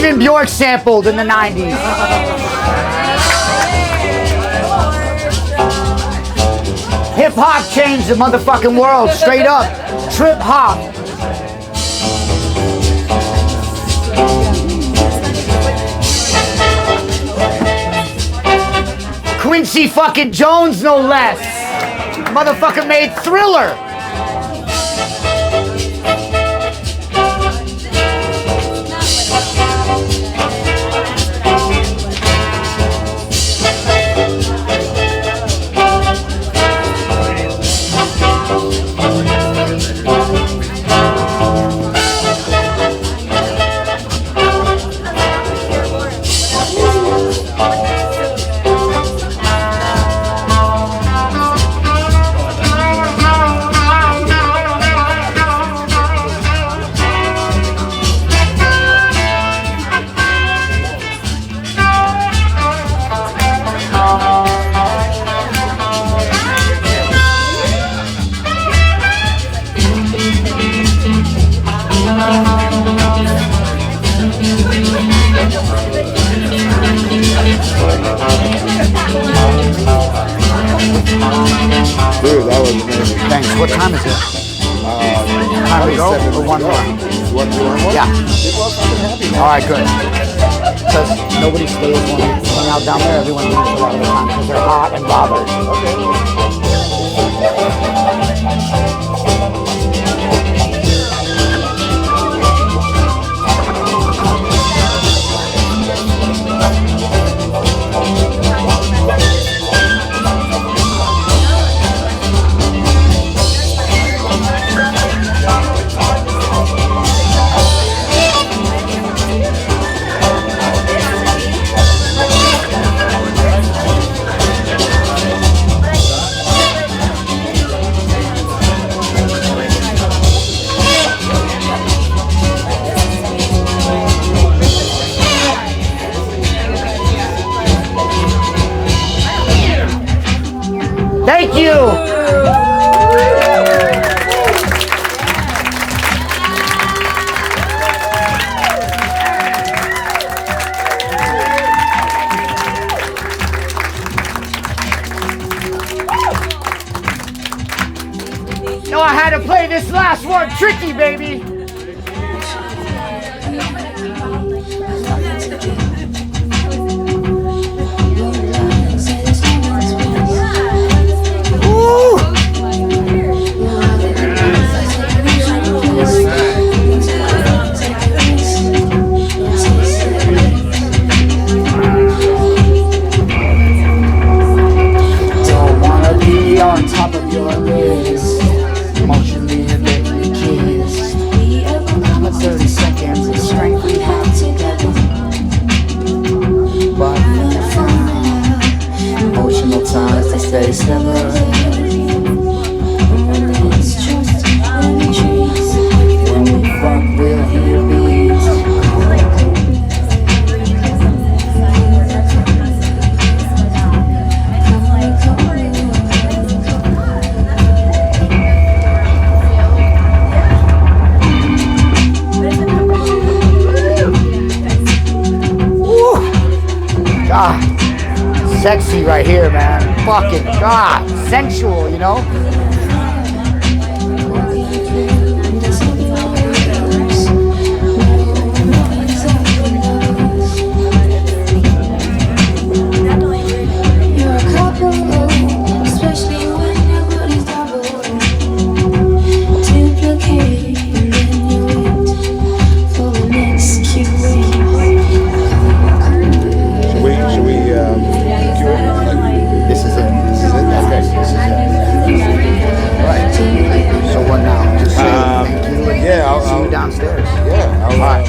even Bjork sampled in the 90s. Hip hop changed the motherfucking world, straight up. Trip hop. Quincy fucking Jones, no less. Motherfucker made Thriller. Dude, that was amazing. Thanks. What time is it? Time to go? Or one more? One more? Yeah. People are fucking happy, man. All right, good. Because nobody stays when we hang out down there. Everyone leaves a lot of the time because they're hot and bothered. Thank you. No, I had to play this last one tricky, baby. On top of your list, emotionally a bit kissed. 30 seconds of strength we have together, but emotional ties to stay severed. When we fuck, we'll hear beats. God, sexy right here, man. Fucking God, sensual, you know? This is it. Okay. Right. So what now? Just say thank you. Yeah, I'll see you downstairs. Yeah, All right.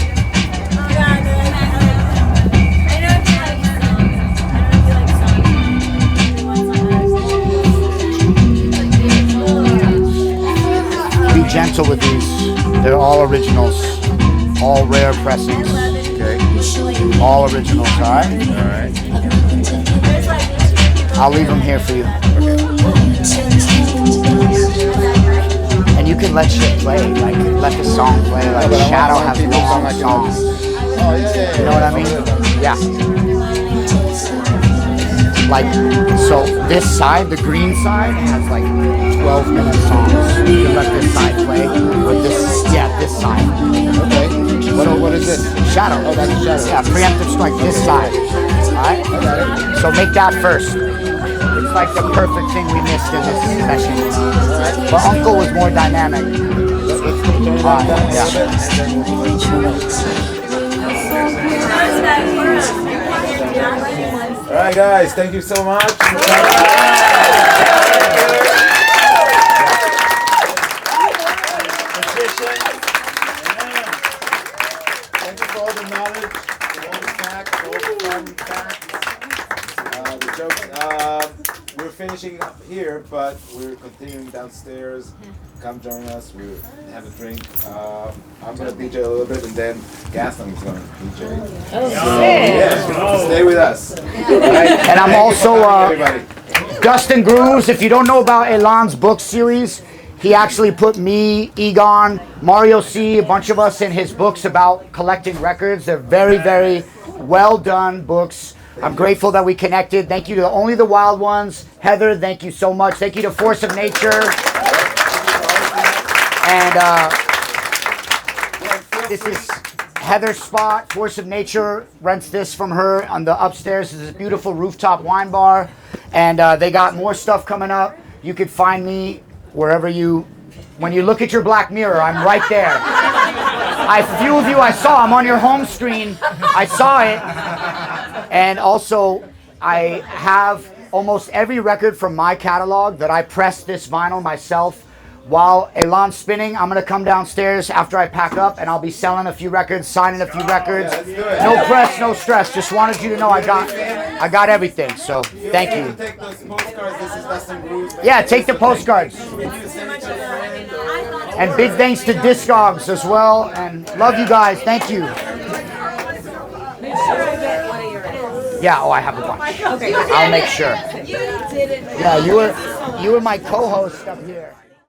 Be gentle with these. They're all originals, all rare pressings. Okay. All originals. All right. All right. I'll leave them here for you. And you can let shit play, like let the song play. Like but I Shadow want has people long I can songs. Oh, yeah. You know what I mean? Yeah. Like, so this side, the green side, has like 12-minute songs. You can let this side play. But this side. Okay. What is this? Shadow. Oh, that's a shadow. Yeah, preemptive strike, this side. Alright? I got it. So make that first. It's like the perfect thing we missed in this session. But Uncle was more dynamic. All right, guys, thank you so much. Thank you for all the knowledge, all the facts, all the fun facts. The jokes. We're finishing up here, but we're continuing downstairs. Come join us. We have a drink. I'm gonna DJ a little bit, and then Gaslamp is gonna DJ. Yeah, stay with us. Right? And I'm also Everybody. Dustin Grooves. If you don't know about Elan's book series, he actually put me, Egon, Mario C, a bunch of us in his books about collecting records. They're very, very well done books. I'm grateful that we connected. Thank you to Only the Wild Ones. Heather, thank you so much. Thank you to Force of Nature. And this is Heather's spot. Force of Nature rents this from her on the upstairs. This is a beautiful rooftop wine bar. And they got more stuff coming up. You could find me wherever when you look at your Black Mirror, I'm right there. A few of you I saw, I'm on your home screen. I saw it. And also, I have almost every record from my catalog that I pressed this vinyl myself. While Elan's spinning, I'm gonna come downstairs after I pack up and I'll be selling a few records, signing a few records. No press, no stress. Just wanted you to know I got everything. So thank you. Take those postcards. This is Dustin Grooves. Yeah, take the postcards. And big thanks to Discogs as well. And love you guys. Thank you. Yeah, I have a bunch. I'll make sure. Yeah, you were my co-host up here.